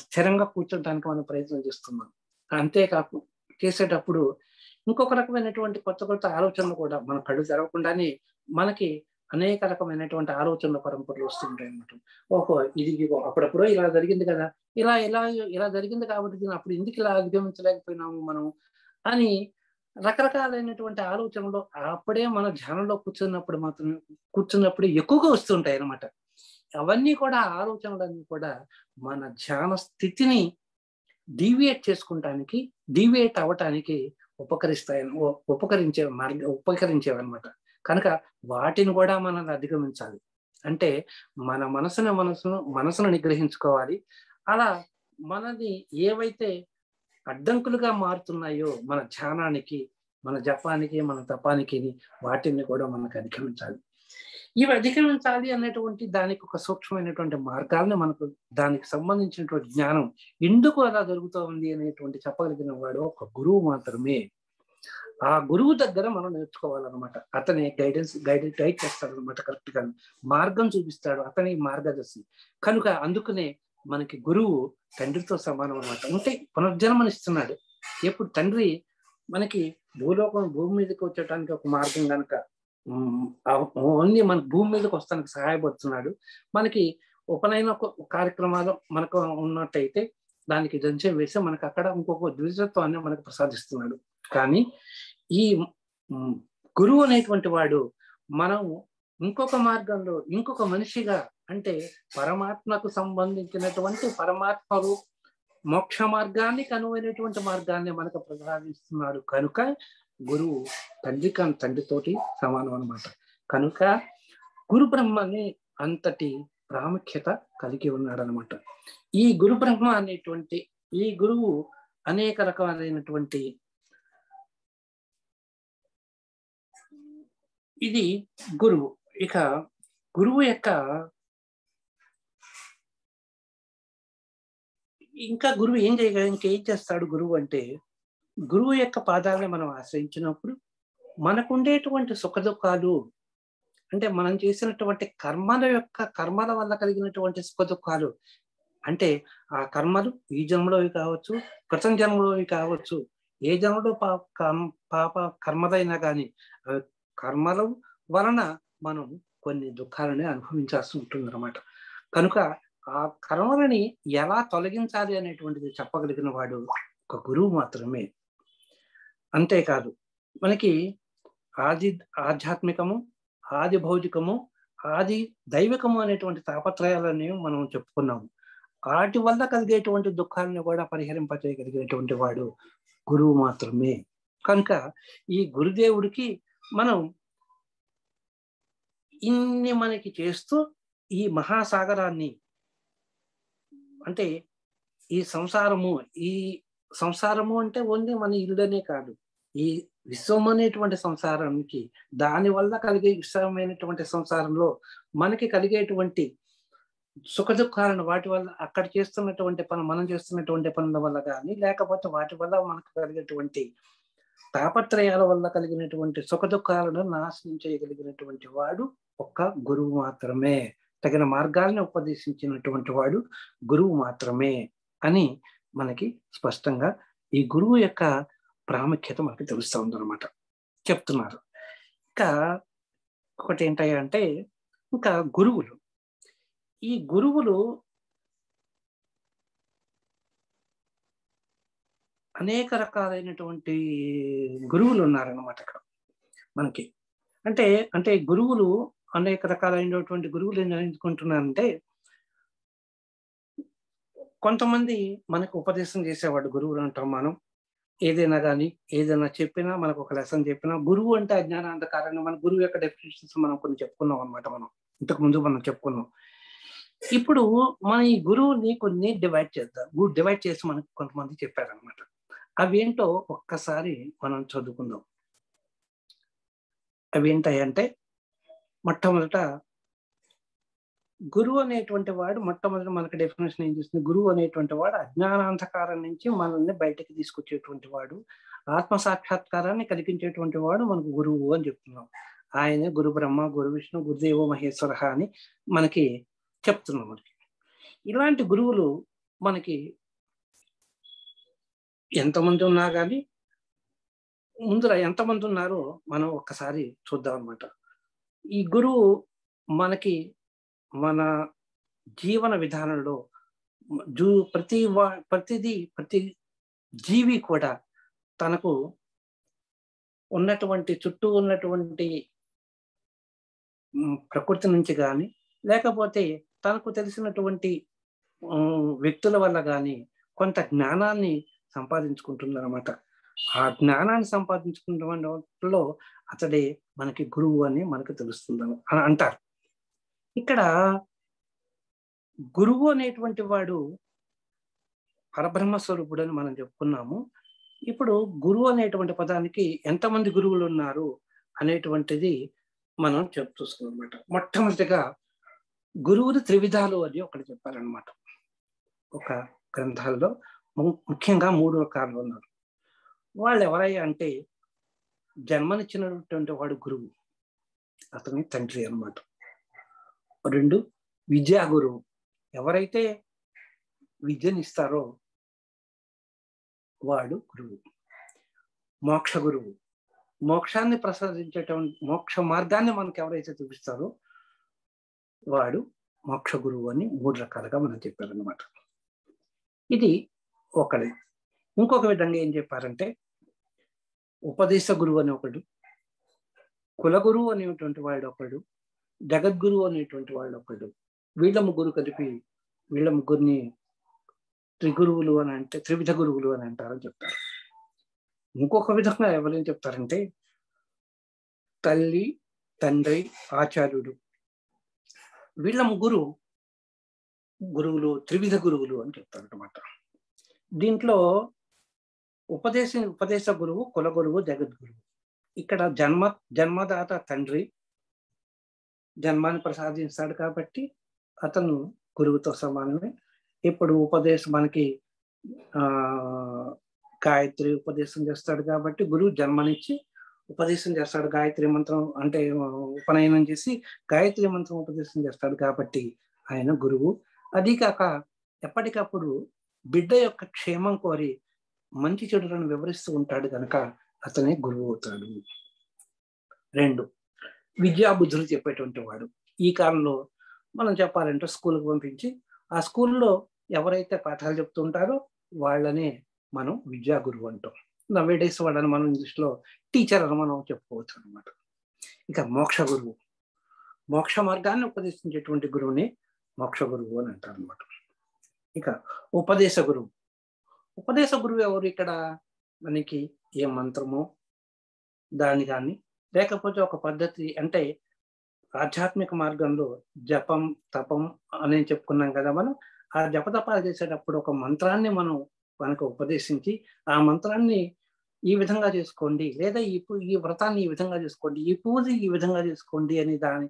స్థిరంగా కూర్చోడానికి మనం ప్రయత్నం చేస్తున్నాం. అంతేకాకు చేసేటప్పుడు ఇంకొక రకమైనటువంటి కొత్త ఆలోచనలు కూడా మన కళ్ళు తెరవకుండానే మనకి అనేక రకమైనటువంటి ఆలోచనల పరంపరలు వస్తుంటాయి అన్నమాట. ఇది అప్పుడప్పుడు ఇలా జరిగింది కదా, ఇలా జరిగింది కాబట్టి దీన్ని అప్పుడు ఎందుకు ఇలా అధిగమించలేకపోయినాము మనం అని రకరకాలైనటువంటి ఆలోచనలు అప్పుడే మన ధ్యానంలో కూర్చున్నప్పుడు ఎక్కువగా వస్తుంటాయి అన్నమాట. అవన్నీ కూడా ఆలోచనలన్నీ కూడా మన ధ్యాన స్థితిని డీవియేట్ అవ్వటానికి ఉపకరించేవన్నమాట. కనుక వాటిని కూడా మనం అధిగమించాలి. అంటే మన మనసును నిగ్రహించుకోవాలి. అలా మనది ఏవైతే అడ్డంకులుగా మారుతున్నాయో మన ధ్యానానికి, మన జపానికి, మన తపానికి, వాటిని కూడా మనకు అధిగమించాలి. ఇవి అధిగమించాలి అనేటువంటి దానికి ఒక సూక్ష్మమైనటువంటి మార్గాలను మనకు దానికి సంబంధించినటువంటి జ్ఞానం ఎందుకు అలా జరుగుతూ ఉంది అనేటువంటి చెప్పగలిగిన వాడు ఒక గురువు మాత్రమే. ఆ గురువు దగ్గర మనం నేర్చుకోవాలన్నమాట. అతనే గైడ్ చేస్తాడు అనమాట, కరెక్ట్ గా మార్గం చూపిస్తాడు, అతని మార్గదర్శి. కనుక అందుకనే మనకి గురువు తండ్రితో సమానం అనమాట. అంటే పునర్జన్మనిస్తున్నాడు. ఎప్పుడు తండ్రి మనకి భూమి మీదకి వచ్చేటానికి ఒక మార్గం కనుక ఓన్లీ మన భూమి మీదకి వస్తానికి సహాయపడుతున్నాడు. మనకి ఉపనయన కార్యక్రమాలు మనకు ఉన్నట్టయితే దానికి దంచం వేసి మనకు అక్కడ ఇంకొక ద్విజత్వాన్ని మనకు ప్రసాదిస్తున్నాడు. కానీ ఈ గురువు అనేటువంటి వాడు మనం ఇంకొక మార్గంలో ఇంకొక మనిషిగా, అంటే పరమాత్మకు సంబంధించినటువంటి పరమాత్మకు మోక్ష మార్గాన్ని కనువైనటువంటి మార్గాన్ని మనకు ప్రసాదిస్తున్నాడు. కనుక గురువు తండ్రితోటి సమానం అనమాట. కనుక గురు బ్రహ్మని అంతటి ప్రాముఖ్యత కలిగి ఉన్నాడు అనమాట. ఈ గురు బ్రహ్మ అనేటువంటి ఈ గురువు అనేక రకాలైనటువంటి ఇది గురువు. ఇక గురువు యొక్క గురువు ఇంకేం చేస్తాడు గురువు అంటే, గురువు యొక్క పాదాలను మనం ఆశ్రయించినప్పుడు మనకుండేటువంటి సుఖ దుఃఖాలు, అంటే మనం చేసినటువంటి కర్మల వల్ల కలిగినటువంటి సుఖ దుఃఖాలు, అంటే ఆ కర్మలు ఈ జన్మలోవి కావచ్చు, క్రితం జన్మలోవి కావచ్చు, ఏ జన్మలో పాప కర్మలైనా కానీ కర్మల వలన మనం కొన్ని దుఃఖాలని అనుభవించాల్సి ఉంటుంది అన్నమాట. కనుక ఆ కర్మలని ఎలా తొలగించాలి అనేటువంటిది చెప్పగలిగిన వాడు ఒక గురువు మాత్రమే. అంతేకాదు మనకి ఆది ఆధ్యాత్మికము, ఆది భౌతికము, ఆది దైవికము అనేటువంటి తాపత్రయాలని మనం చెప్పుకున్నాము. వాటి వల్ల కలిగేటువంటి దుఃఖాలను కూడా పరిహరింపచేయగలిగినటువంటి వాడు గురువు మాత్రమే. కనుక ఈ గురుదేవుడికి మనం ఇన్ని మనకి చేస్తూ ఈ మహాసాగరాన్ని, అంటే ఈ సంసారము అంటే ఓన్లీ మన ఇల్లునే కాదు, ఈ విశ్వం అనేటువంటి సంసారానికి దాని వల్ల కలిగే విశ్వమైనటువంటి సంసారంలో మనకి కలిగేటువంటి సుఖ దుఃఖాలను వాటి వల్ల అక్కడ చేస్తున్నటువంటి మనం చేస్తున్నటువంటి పనుల వల్ల కానీ, లేకపోతే వాటి వల్ల మనకు కలిగేటువంటి తాపత్రయాల వల్ల కలిగినటువంటి సుఖ దుఃఖాలను నాశనం చేయగలిగినటువంటి వాడు ఒక్క గురువు మాత్రమే. తగిన మార్గాలను ఉపదేశించినటువంటి వాడు గురువు మాత్రమే అని మనకి స్పష్టంగా ఈ గురువు యొక్క ప్రాముఖ్యత మనకి తెలుస్తూ ఉందన్నమాట, చెప్తున్నారు. ఇంకా ఒకటి ఏంటంటే, ఇంకా గురువులు, ఈ గురువులు అనేక రకాలైనటువంటి గురువులు ఉన్నారన్నమాట ఇక్కడ మనకి. అంటే గురువులు అనేక రకాలైనటువంటి గురువులు ఎందుకుంటున్నారంటే, కొంతమంది మనకు ఉపదేశం చేసేవాడు గురువులు అంటాం మనం. ఏదైనా చెప్పినా, మనకు ఒక లెసన్ చెప్పినా, గురువు అంటే అజ్ఞాన అంధకారాన్ని మన గురువు యొక్క డెఫినేషన్స్ మనం కొన్ని చెప్పుకున్నాం అనమాట. మనం ఇంతకు ముందు మనం చెప్పుకున్నాం. ఇప్పుడు మన ఈ గురువుని కొన్ని డివైడ్ చేసి మనకు కొంతమంది చెప్పారనమాట. అవి ఏంటో ఒక్కసారి మనం చదువుకుందాం. అవి ఏంటంటే, మొట్టమొదట గురువు అనేటువంటి వాడు, మొట్టమొదటి మనకు డెఫినేషన్ ఏం చేస్తుంది, గురువు అనేటువంటి వాడు అజ్ఞానాంధకారం నుంచి మనల్ని బయటకి తీసుకొచ్చేటువంటి వాడు, ఆత్మ సాక్షాత్కారాన్ని కలిగించేటువంటి వాడు మనకు గురువు అని చెప్తున్నాం. ఆయనే గురు బ్రహ్మ, గురు విష్ణు, గురుదేవో మహేశ్వర అని మనకి చెప్తున్నాం. మనకి ఇలాంటి గురువులు మనకి ఎంతమంది ఉన్నా కానీ, ముందర ఎంతమంది ఉన్నారో మనం ఒక్కసారి చూద్దాం అనమాట. ఈ గురువు మనకి మన జీవన విధానంలో ప్రతి జీవి కూడా తనకు ఉన్నటువంటి చుట్టూ ఉన్నటువంటి ప్రకృతి నుంచి కానీ, లేకపోతే తనకు తెలిసినటువంటి వ్యక్తుల వల్ల కానీ కొంత జ్ఞానాన్ని సంపాదించుకుంటుందన్నమాట. ఆ జ్ఞానాన్ని సంపాదించుకున్న అతడే మనకి గురువు అని మనకు తెలుస్తుంది అని అంటారు. ఇక్కడ గురువు అనేటువంటి వాడు పరబ్రహ్మ స్వరూపుడు అని మనం చెప్పుకున్నాము. ఇప్పుడు గురువు అనేటువంటి పదానికి ఎంతమంది గురువులు ఉన్నారు అనేటువంటిది మనం చూసుకున్నాం అనమాట. మొట్టమొదటిగా గురువులు త్రివిధాలు అని ఒకటి చెప్పారనమాట. ఒక గ్రంథాల్లో ముఖ్యంగా 3 రకాలు ఉన్నారు. వాళ్ళు ఎవరయ్యా అంటే జన్మనిచ్చినటువంటి వాడు గురువు, అతని తండ్రి అనమాట. 2 విద్యా గురువు, ఎవరైతే విద్యనిస్తారో వాడు గురువు. మోక్ష గురువు, మోక్షాన్ని ప్రసాదించేటువంటి మోక్ష మార్గాన్ని మనకు ఎవరైతే చూపిస్తారో వాడు మోక్ష గురువు అని 3 రకాలుగా మనం చెప్పారనమాట. ఇది ఒకటి. ఇంకొక విధంగా ఏం చెప్పారంటే ఉపదేశ గురువు అని ఒకడు, కులగురువు అనేటువంటి వాడు ఒకడు, జగద్గురువు అనేటువంటి వాడు ఒకడు. వీళ్ళ ముగ్గురు కలిపి వీళ్ళ ముగ్గురిని త్రిగురువులు అని అంటే త్రివిధ గురువులు అని అంటారని చెప్తారు. ఇంకొక విధంగా ఎవరేం చెప్తారంటే తల్లి, తండ్రి, ఆచార్యుడు, వీళ్ళ ముగ్గురు గురువులు, త్రివిధ గురువులు అని చెప్తారు అనమాట. దీంట్లో ఉపదేశ గురువు, కుల గురువు, జగద్గురువు. ఇక్కడ జన్మదాత తండ్రి జన్మాన్ని ప్రసాదిస్తాడు కాబట్టి అతను గురువుతో సమానమే. ఇప్పుడు మనకి గాయత్రి ఉపదేశం చేస్తాడు కాబట్టి గురువు జన్మనిచ్చి ఉపదేశం చేస్తాడు. గాయత్రి మంత్రం అంటే ఉపనయనం చేసి గాయత్రి మంత్రం ఉపదేశం చేస్తాడు కాబట్టి ఆయన గురువు. అది కాక ఎప్పటికప్పుడు బిడ్డ యొక్క క్షేమం కోరి మంచి చెడులను వివరిస్తూ ఉంటాడు కనుక అతనే గురువు అవుతాడు. 2 విద్యాబుద్ధులు చెప్పేటువంటి వాడు. ఈ కాలంలో మనం చెప్పాలంటే స్కూల్కి పంపించి ఆ స్కూల్లో ఎవరైతే పాఠాలు చెప్తూ ఉంటారో వాళ్ళనే మనం విద్యా గురువు అంటాం. నవేడేస్ వాళ్ళని మనం ఇంగ్లీష్లో టీచర్ అని మనం చెప్పుకోవచ్చు అనమాట. ఇక మోక్ష గురువు, మోక్ష మార్గాన్ని ఉపదేశించేటువంటి గురువుని మోక్ష గురువు అని అంటారు అనమాట. ఇక ఉపదేశ గురువు, ఉపదేశ గురువు ఎవరు? ఇక్కడ మనకి ఏ మంత్రమో దాన్ని కానీ లేకపోతే ఒక పద్ధతి అంటే ఆధ్యాత్మిక మార్గంలో జపం, తపం అని చెప్పుకున్నాం కదా మనం. ఆ జపతపాలు చేసేటప్పుడు ఒక మంత్రాన్ని మనకు ఉపదేశించి ఆ మంత్రాన్ని ఈ విధంగా చేసుకోండి, లేదా ఈ వ్రతాన్ని ఈ విధంగా చేసుకోండి, ఈ పూజ ఈ విధంగా చేసుకోండి అని దాని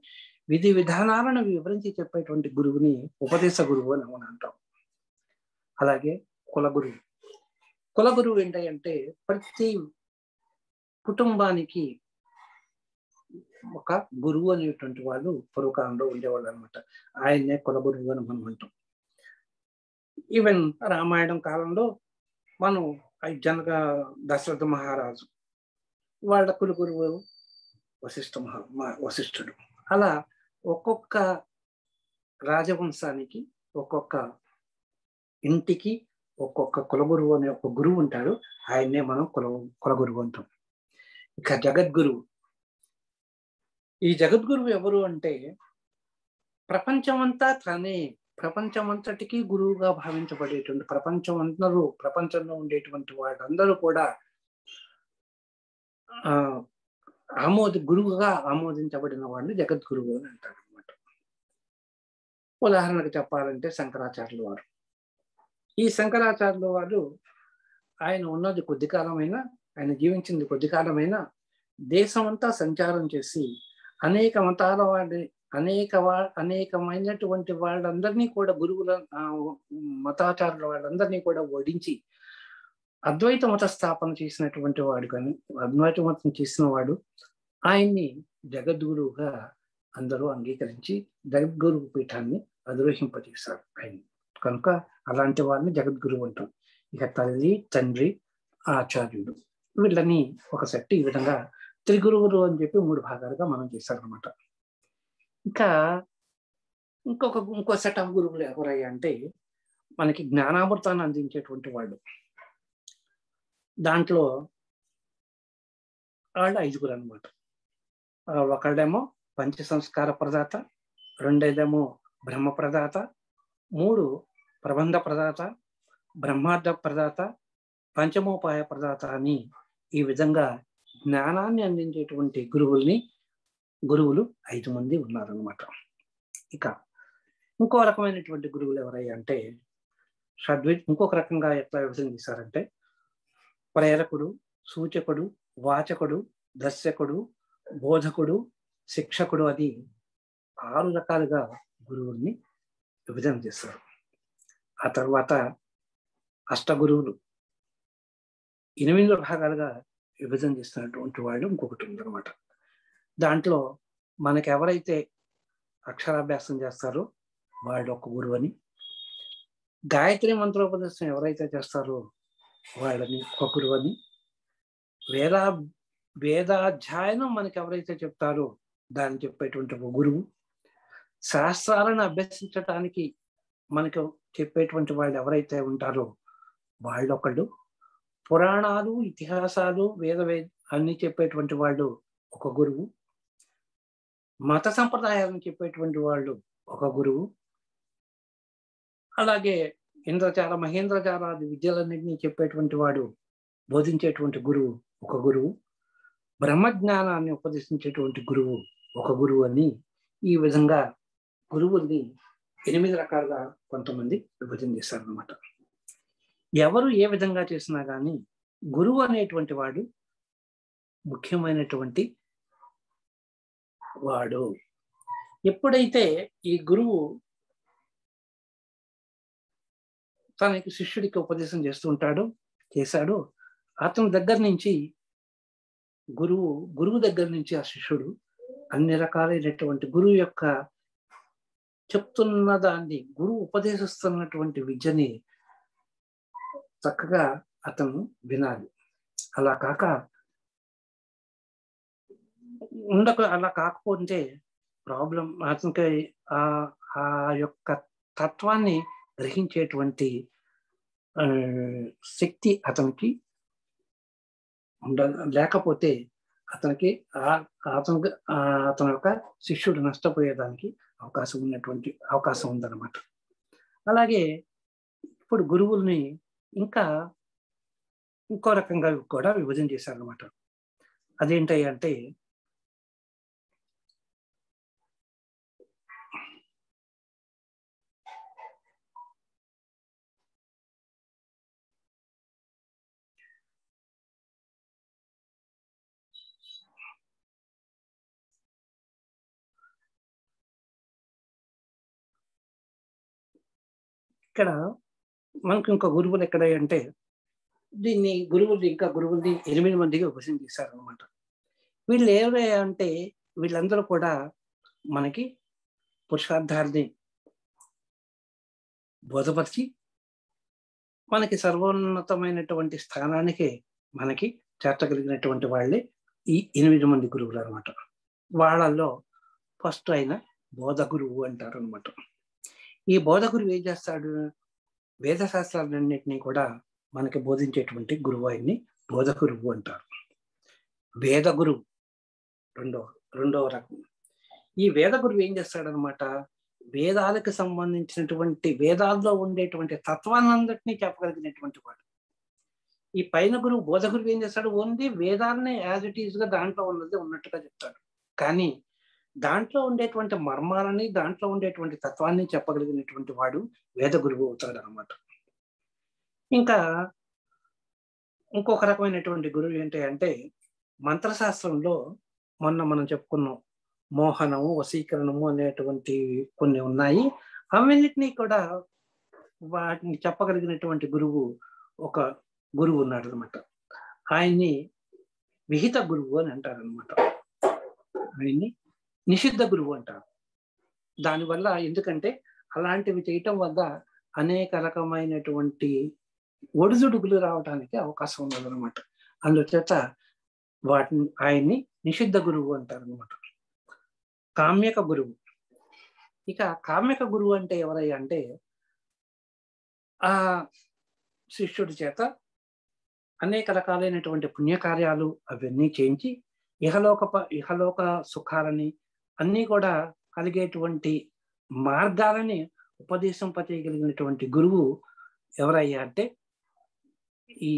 విధి విధానాలను వివరించి చెప్పేటువంటి గురువుని ఉపదేశ గురువు అని మనం అంటాం. అలాగే కులగురువు, కులగురువు ఏంటంటే ప్రతి కుటుంబానికి ఒక గురువు అనేటువంటి వాళ్ళు పూర్వకాలంలో ఉండేవాళ్ళు అనమాట. ఆయన్నే కులగురువు అని మనం అంటాం. ఈవెన్ రామాయణం కాలంలో మనం దశరథ మహారాజు వాళ్ళ కులగురువు వశిష్ఠుడు. అలా ఒక్కొక్క రాజవంశానికి ఒక్కొక్క ఇంటికి ఒక్కొక్క కులగురువు అనే ఒక గురువు ఉంటాడు. ఆయన్నే మనం కులగురువు అంటాం. ఇక జగద్గురువు, ఈ జగద్గురువు ఎవరు అంటే ప్రపంచమంతటికి గురువుగా భావించబడేటువంటి ప్రపంచంలో ఉండేటువంటి వాళ్ళందరూ కూడా గురువుగా ఆమోదించబడిన వాళ్ళు జగద్గురువు అని అంటారు అనమాట. ఉదాహరణకు చెప్పాలంటే శంకరాచార్యుల వారు. ఈ శంకరాచార్యుల వారు ఆయన ఉన్నది కొద్ది కాలమైనా, ఆయన జీవించింది కొద్ది కాలమైనా దేశం అంతా సంచారం చేసి అనేక మతాల అనేకమైనటువంటి వాళ్ళందరినీ కూడా గురువుల మతాచారుల వాళ్ళందరినీ కూడా ఓడించి అద్వైత మత స్థాపన చేసినటువంటి వాడు. కానీ అద్వైత మతం చేసిన వాడు ఆయన్ని జగద్గురువుగా అందరూ అంగీకరించి జగద్గురువు పీఠాన్ని అధిరోహింపజేశారు ఆయన. కనుక అలాంటి వారిని జగద్గురువు అంటాం. ఇక తల్లి, తండ్రి, ఆచార్యుడు, వీళ్ళని ఒక సెట్ ఈ విధంగా త్రిగురువులు అని చెప్పి 3 భాగాలుగా మనం చేశారనమాట. ఇంకా ఇంకో సెట్ ఆఫ్ గురువులు ఎవరయ్యా అంటే మనకి జ్ఞానామృతాన్ని అందించేటువంటి వాళ్ళు. దాంట్లో వాళ్ళు 5 అనమాట. ఒకళ్ళేమో పంచ సంస్కార ప్రదాత, 2 బ్రహ్మ ప్రదాత, 3 ప్రబంధ ప్రదాత, బ్రహ్మార్థ ప్రదాత, పంచమోపాయ ప్రదాత అని ఈ విధంగా జ్ఞానాన్ని అందించేటువంటి గురువులు 5 మంది ఉన్నారనమాట. ఇక ఇంకో రకమైనటువంటి గురువులు ఎవరయ్యా అంటే ఇంకొక రకంగా ఎట్లా విభజన చేశారంటే ప్రేరకుడు, సూచకుడు, వాచకుడు, దర్శకుడు, బోధకుడు, శిక్షకుడు అని 6 రకాలుగా గురువుల్ని విభజన చేస్తారు. ఆ తర్వాత అష్టగురువులు 8 భాగాలుగా విభజన చేస్తున్నటువంటి వాళ్ళు ఇంకొకటి ఉందన్నమాట. దాంట్లో మనకి ఎవరైతే అక్షరాభ్యాసం చేస్తారో వాళ్ళు ఒక గురువు అని, గాయత్రి మంత్రోపదేశం ఎవరైతే చేస్తారో వాళ్ళని ఒక గురువు అని, వేదాధ్యయనం మనకి ఎవరైతే చెప్తారో దాన్ని చెప్పేటువంటి ఒక గురువు, శాస్త్రాలను అభ్యసించడానికి మనకు చెప్పేటువంటి వాళ్ళు ఎవరైతే ఉంటారో వాళ్ళు ఒకళ్ళు, పురాణాలు ఇతిహాసాలు అన్ని చెప్పేటువంటి వాళ్ళు ఒక గురువు, మత సంప్రదాయాలను చెప్పేటువంటి వాళ్ళు ఒక గురువు, అలాగే ఇంద్రజాల మహేంద్రజాలాది విద్యలన్నింటినీ చెప్పేటువంటి వాడు బోధించేటువంటి గురువు ఒక గురువు, బ్రహ్మజ్ఞానాన్ని ఉపదేశించేటువంటి గురువు ఒక గురువు అని ఈ విధంగా గురువుల్ని 8 రకాలుగా కొంతమంది విభజన చేశారనమాట. ఎవరు ఏ విధంగా చేసినా కానీ గురువు అనేటువంటి వాడు ముఖ్యమైనటువంటి వాడు. ఎప్పుడైతే ఈ గురువు తనకి శిష్యుడికి ఉపదేశం చేశాడు, అతని దగ్గర నుంచి గురువు దగ్గర నుంచి ఆ శిష్యుడు అన్ని రకాలైనటువంటి గురువు యొక్క చెప్తున్న దాన్ని, గురువు ఉపదేశిస్తున్నటువంటి విద్యని చక్కగా అతను వినాలి. అలా కాకపోతే ప్రాబ్లం, అతనికి ఆ యొక్క తత్వాన్ని గ్రహించేటువంటి శక్తి అతనికి లేకపోతే అతని యొక్క శిష్యుడు నష్టపోయేదానికి అవకాశం ఉందన్నమాట. అలాగే ఇప్పుడు గురువుల్ని ఇంకో రకంగా కూడా విభజన చేశారనమాట. అదేంటి అంటే ఇక్కడ మనకు ఇంకా గురువులు ఎక్కడ అంటే గురువుల్ని 8 మందిగా విభజన చేశారనమాట. వీళ్ళు ఎవరయ్యా అంటే వీళ్ళందరూ కూడా మనకి పురుషార్థాన్ని బోధపరిచి మనకి సర్వోన్నతమైనటువంటి స్థానానికి మనకి చేర్చగలిగినటువంటి వాళ్ళే ఈ 8 మంది గురువులు అనమాట. వాళ్ళల్లో ఫస్ట్ అయిన బోధ గురువు అంటారు అనమాట. ఈ బోధ గురువు ఏం చేస్తాడు? వేదశాస్త్రాలన్నింటినీ కూడా మనకి బోధించేటువంటి గురువు ఆయన్ని బోధ గురువు అంటారు. వేద గురువు రెండవ రకం. ఈ వేద గురువు ఏం చేస్తాడనమాట? వేదాలకు సంబంధించినటువంటి వేదాల్లో ఉండేటువంటి తత్వాన్నందరినీ చెప్పగలిగినటువంటి వాడు. ఈ పైన గురువు బోధ గురువు ఏం చేస్తాడు? ఓన్లీ వేదాలని యాజ్ ఇట్ ఈజ్ గా దాంట్లో ఉన్నది ఉన్నట్టుగా చెప్తాడు. కానీ దాంట్లో ఉండేటువంటి మర్మాలని, దాంట్లో ఉండేటువంటి తత్వాన్ని చెప్పగలిగినటువంటి వాడు వేద గురువు అవుతాడు అనమాట. ఇంకా ఇంకొక రకమైనటువంటి గురువు ఏంటి అంటే మంత్రశాస్త్రంలో మొన్న మనం చెప్పుకున్నాం, మోహనము, వశీకరణము అనేటువంటి కొన్ని ఉన్నాయి. అవన్నిటినీ కూడా వాటిని చెప్పగలిగినటువంటి ఒక గురువు ఉన్నాడు అనమాట. ఆయన్ని విహిత గురువు అని అంటారు అనమాట. ఆయన్ని నిషిద్ధ గురువు అంటారు. దానివల్ల ఎందుకంటే అలాంటివి చేయటం వల్ల అనేక రకమైనటువంటి ఒడిదుడుకులు రావడానికి అవకాశం ఉన్నదన్నమాట. అందుచేత ఆయన్ని నిషిద్ధ గురువు అంటారు అనమాట. కామ్యక గురువు. ఇక కామ్యక గురువు అంటే ఎవరయ్యా అంటే ఆ శిష్యుడి చేత అనేక రకాలైనటువంటి పుణ్యకార్యాలు అవన్నీ చేయించి ఇహలోక సుఖాలని అన్నీ కూడా కలిగేటువంటి మార్గాలని ఉపదేశింపచేయగలిగినటువంటి గురువు ఎవరయ్యా అంటే ఈ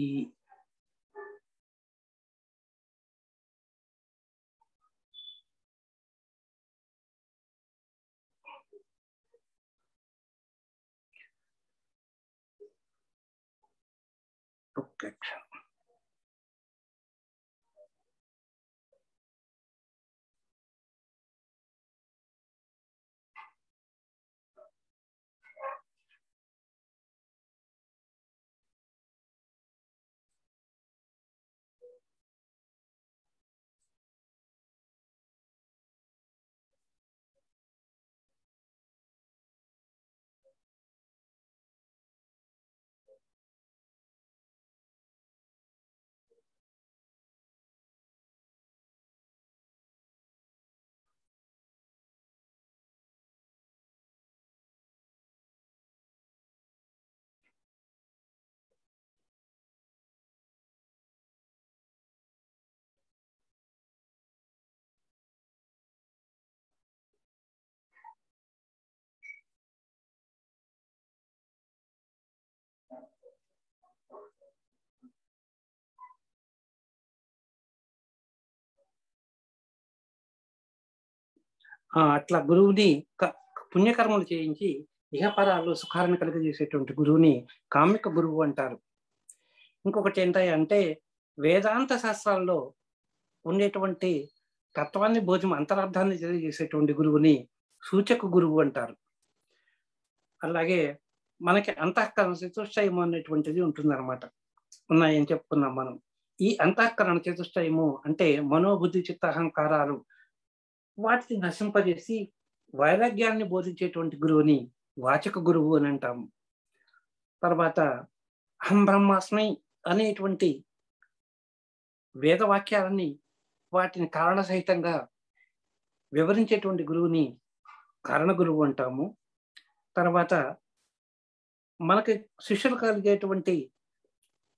అట్లా గురువుని పుణ్యకర్మలు చేయించి ఇహపరాలు సుఖాలను కలిగజేసేటువంటి గురువుని కామిక గురువు అంటారు. ఇంకొకటి ఏంటంటే వేదాంత శాస్త్రాల్లో ఉండేటువంటి తత్వాన్ని అంతరార్థాన్ని తెలియజేసేటువంటి గురువుని సూచక గురువు అంటారు. అలాగే మనకి అంతఃకరణ చతుష్టయము అనేటువంటిది ఉంటుందన్నమాట. ఉన్నాయని చెప్పుకున్నాం మనం. ఈ అంతఃకరణ చతుష్టయము అంటే మనోబుద్ధి చిత్తహంకారాలు వాటిని నశింపజేసి వైరాగ్యాన్ని బోధించేటువంటి గురువుని వాచక గురువు అని అంటాము. తర్వాత అహం బ్రహ్మాస్మి అనేటువంటి వేదవాక్యాలని వాటిని కారణ సహితంగా వివరించేటువంటి గురువుని కారణ గురువు అంటాము. తర్వాత మనకి శిష్యులు కలిగేటువంటి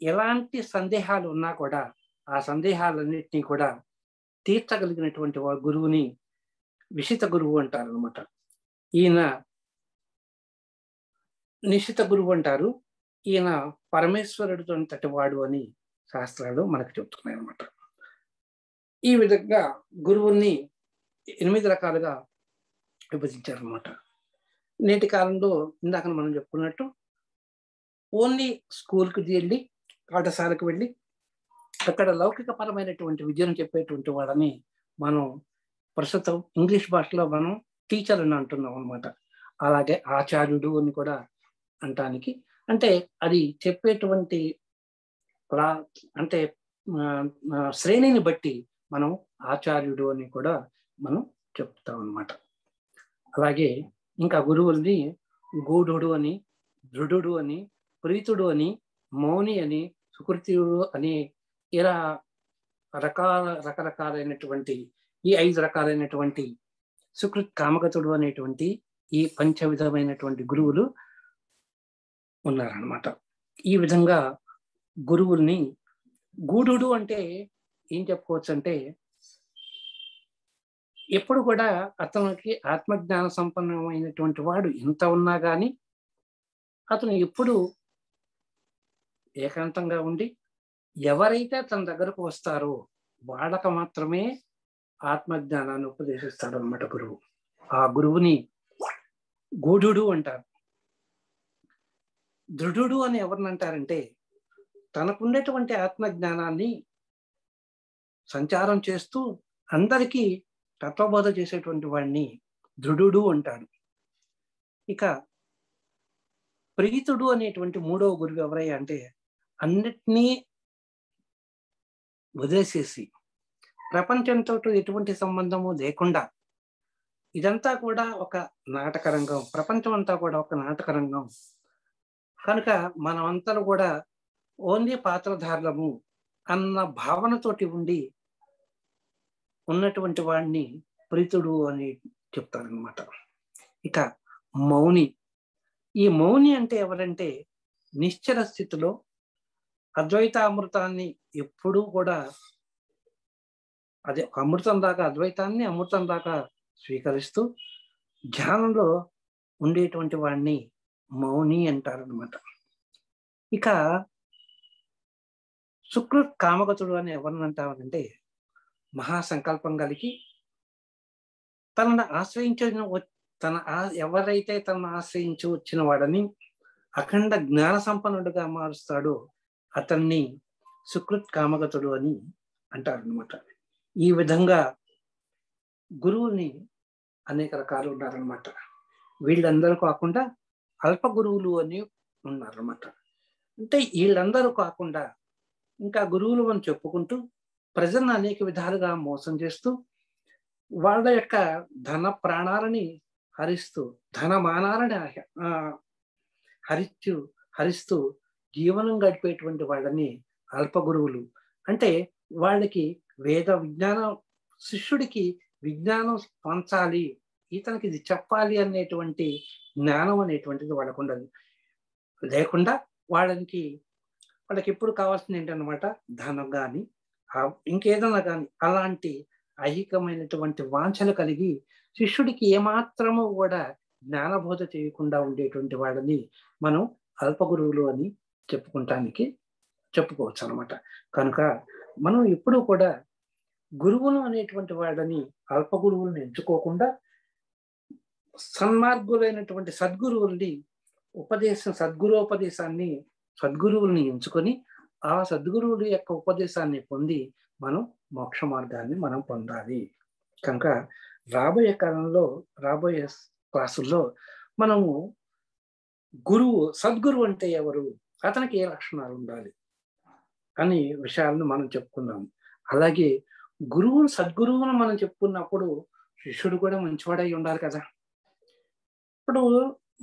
ఎలాంటి సందేహాలు ఉన్నా కూడా ఆ సందేహాలన్నింటినీ కూడా తీర్చగలిగినటువంటి గురువుని విషిత గురువు అంటారు అనమాట. ఈయన నిశిత గురువు అంటారు. ఈయన పరమేశ్వరుడితో తటివాడు అని శాస్త్రాలు మనకు చెప్తున్నాయి అనమాట. ఈ విధంగా గురువుని 8 రకాలుగా విభజించారనమాట. నేటి కాలంలో ఇందాక మనం చెప్పుకున్నట్టు ఓన్లీ స్కూల్కి వెళ్ళి పాఠశాలకు వెళ్ళి అక్కడ లౌకికపరమైనటువంటి విద్యను చెప్పేటువంటి వాడని మనం ప్రస్తుతం ఇంగ్లీష్ భాషలో మనం టీచర్ అని అంటున్నాం అనమాట. అలాగే ఆచార్యుడు అని కూడా అంటానికి, అంటే అది చెప్పేటువంటి అంటే శ్రేణిని బట్టి మనం ఆచార్యుడు అని కూడా మనం చెప్తాం అన్నమాట. అలాగే ఇంకా గురువుల్ని గూఢుడు అని, దృఢుడు అని, ప్రీతుడు అని, మౌని అని, సుకృతియుడు అని ఇలా రకరకాలైనటువంటి ఈ 5 రకాలైనటువంటి సుకృత్ కామగతుడు అనేటువంటి ఈ పంచవిధమైనటువంటి గురువులు ఉన్నారన్నమాట. ఈ విధంగా గురువుల్ని గూఢుడు అంటే ఏం చెప్పుకోవచ్చు అంటే ఎప్పుడు కూడా అతనికి ఆత్మజ్ఞాన సంపన్నమైనటువంటి వాడు ఎంత ఉన్నా కానీ అతను ఎప్పుడు ఏకాంతంగా ఉండి ఎవరైతే తన దగ్గరకు వస్తారో వాళ్ళకు మాత్రమే ఆత్మజ్ఞానాన్ని ఉపదేశిస్తాడు అన్నమాట గురువు. ఆ గురువుని గూఢుడు అంటారు. దృఢుడు అని ఎవరిని అంటారంటే తనకుండేటువంటి ఆత్మజ్ఞానాన్ని సంచారం చేస్తూ అందరికీ తత్వబోధ చేసేటువంటి వాడిని దృఢుడు అంటాడు. ఇక ప్రీతుడు అనేటువంటి 3వ గురువు ఎవరయ్యా అంటే అన్నిటినీ వదిలేసేసి ప్రపంచంతో ఎటువంటి సంబంధము లేకుండా ఇదంతా కూడా ఒక నాటక రంగం, ప్రపంచం అంతా కూడా ఒక నాటక రంగం కనుక మనమంతా కూడా ఓన్లీ పాత్రధారులము అన్న భావనతోటి ఉండి ఉన్నటువంటి వాడిని ప్రీతుడు అని చెప్తారనమాట. ఇక మౌని, ఈ మౌని అంటే ఎవరంటే నిశ్చల స్థితిలో అద్వైత అమృతాన్ని ఎప్పుడూ కూడా అదే అమృతం దాకా అద్వైతాన్ని అమృతం దాకా స్వీకరిస్తూ ధ్యానంలో ఉండేటువంటి వాడిని మౌని అంటారనమాట. ఇక సుకృత్ కామగతుడు అని ఎవరిని అంటామంటే మహాసంకల్పం కలిగి తనను ఎవరైతే తనను ఆశ్రయించి వచ్చిన వాడని అఖండ జ్ఞాన సంపన్నుడుగా మారుస్తాడో అతన్ని సుకృత్ కామగతుడు అని అంటారనమాట. ఈ విధంగా గురువుని అనేక రకాలు ఉన్నారనమాట. వీళ్ళందరూ కాకుండా అల్ప గురువులు అని ఉన్నారనమాట. అంటే వీళ్ళందరూ కాకుండా ఇంకా గురువులు అని చెప్పుకుంటూ ప్రజలను అనేక విధాలుగా మోసం చేస్తూ వాళ్ళ యొక్క ధన ప్రాణాలని హరిస్తూ ధనమానాలని హరిస్తూ జీవనం గడిపేటువంటి వాళ్ళని అల్ప గురువులు అంటే వాళ్ళకి వేద విజ్ఞానం శిష్యుడికి విజ్ఞానం పంచాలి, ఇతనికి ఇది చెప్పాలి అనేటువంటి జ్ఞానం అనేటువంటిది వాళ్ళకు ఉండదు. లేకుండా వాళ్ళకి ఎప్పుడు కావాల్సింది ఏంటన్నమాట ధనం కానీ ఇంకేదన్నా కానీ అలాంటి ఐహికమైనటువంటి వాంఛలు కలిగి శిష్యుడికి ఏమాత్రము కూడా జ్ఞానబోధ చేయకుండా ఉండేటువంటి వాళ్ళని మనం అల్ప గురువులు అని చెప్పుకోవచ్చు అనమాట. కనుక మనం ఎప్పుడూ కూడా గురువులు అనేటువంటి వాళ్ళని అల్ప గురువులను ఎంచుకోకుండా సన్మార్గులైనటువంటి సద్గురువుల్ని సద్గురువుల్ని ఎంచుకొని ఆ సద్గురువుల యొక్క ఉపదేశాన్ని పొంది మనం మోక్ష మార్గాన్ని మనం పొందాలి. కనుక రాబోయే కాలంలో, రాబోయే క్లాసుల్లో మనము సద్గురువు అంటే ఎవరు, అతనికి ఏ లక్షణాలు ఉండాలి అనే విషయాలను మనం చెప్పుకున్నాం. అలాగే సద్గురువును మనం చెప్పుకున్నప్పుడు శిష్యుడు కూడా మంచివాడై ఉండాలి కదా. ఇప్పుడు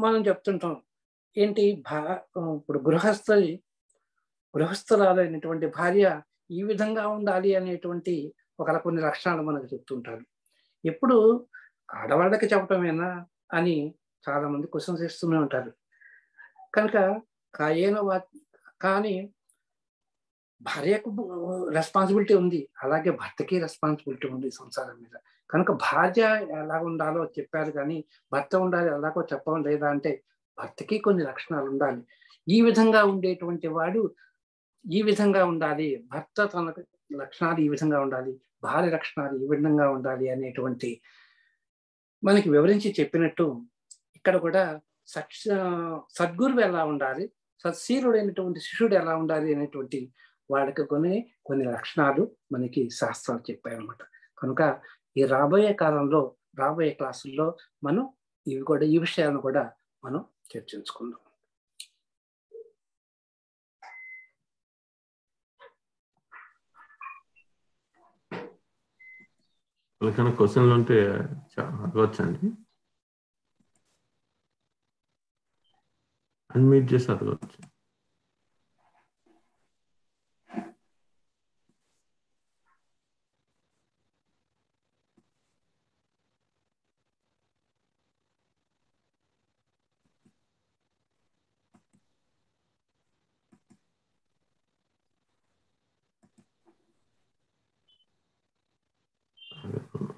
మనం చెప్తుంటాం ఏంటి, ఇప్పుడు గృహస్థురాలైనటువంటి భార్య ఈ విధంగా ఉండాలి అనేటువంటి కొన్ని లక్షణాలు మనకు చెప్తుంటారు. ఎప్పుడు ఆడవాళ్ళకి చెప్పటమేనా అని చాలా మంది క్వశ్చన్స్ చేస్తూనే ఉంటారు. కనుక కానీ భార్యకు రెస్పాన్సిబిలిటీ ఉంది, అలాగే భర్తకి రెస్పాన్సిబిలిటీ ఉంది సంసారం మీద. కనుక భార్య ఎలా ఉండాలో చెప్పారు, కానీ భర్త ఉండాలి ఎలాగో చెప్పడం లేదా అంటే భర్తకి కొన్ని లక్షణాలు ఉండాలి. ఈ విధంగా ఉండేటువంటి వాడు ఈ విధంగా ఉండాలి, భర్త తన లక్షణాలు ఈ విధంగా ఉండాలి, భార్య లక్షణాలు ఈ విధంగా ఉండాలి అనేటువంటి మనకి వివరించి చెప్పినట్టు ఇక్కడ కూడా సద్గురువు ఎలా ఉండాలి, సత్శీలుడైనటువంటి శిష్యుడు ఎలా ఉండాలి అనేటువంటి వాళ్ళకి కొన్ని లక్షణాలు మనకి శాస్త్రాలు చెప్పాయన్నమాట. కనుక ఈ రాబోయే కాలంలో, రాబోయే క్లాసుల్లో మనం ఈ విషయాలను కూడా మనం చర్చించుకుందాం. క్వశ్చన్లు ఉంటే అడగవచ్చండి, అన్మ్యూట్ చేసి అడగవచ్చు.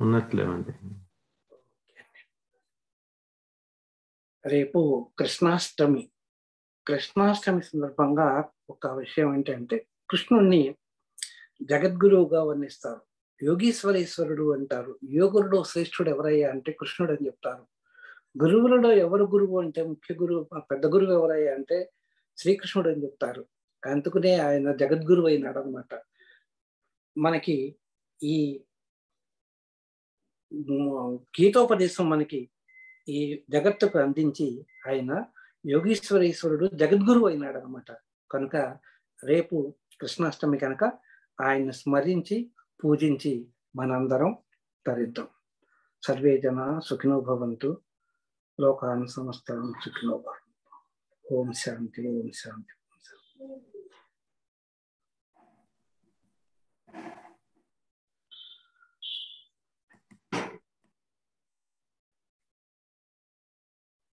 ఉన్నట్లేమండి. రేపు కృష్ణాష్టమి సందర్భంగా ఒక విషయం ఏంటంటే, కృష్ణుణ్ణి జగద్గురువుగా వర్ణిస్తారు, యోగీశ్వరేశ్వరుడు అంటారు. యోగులలో శ్రేష్ఠుడు ఎవరయ్యా అంటే కృష్ణుడు అని చెప్తారు. గురువులలో ఎవరు గురువు అంటే, ముఖ్య గురువు, పెద్ద గురువు ఎవరయ్యా అంటే శ్రీకృష్ణుడు అని చెప్తారు. అందుకనే ఆయన జగద్గురువు అయినాడు అనమాట. మనకి ఈ గీతోపదేశం మనకి ఈ జగత్తుకు అందించి ఆయన యోగీశ్వరేశ్వరుడు జగద్గురువు అయినాడు అనమాట. కనుక రేపు కృష్ణాష్టమి కనుక ఆయన స్మరించి పూజించి మనందరం తరిద్దాం. సర్వే జన సుఖినో భవంతు, లోకాన్ సమస్తం సుఖినో భవంతు. ఓం శాంతి, ఓం శాంతి.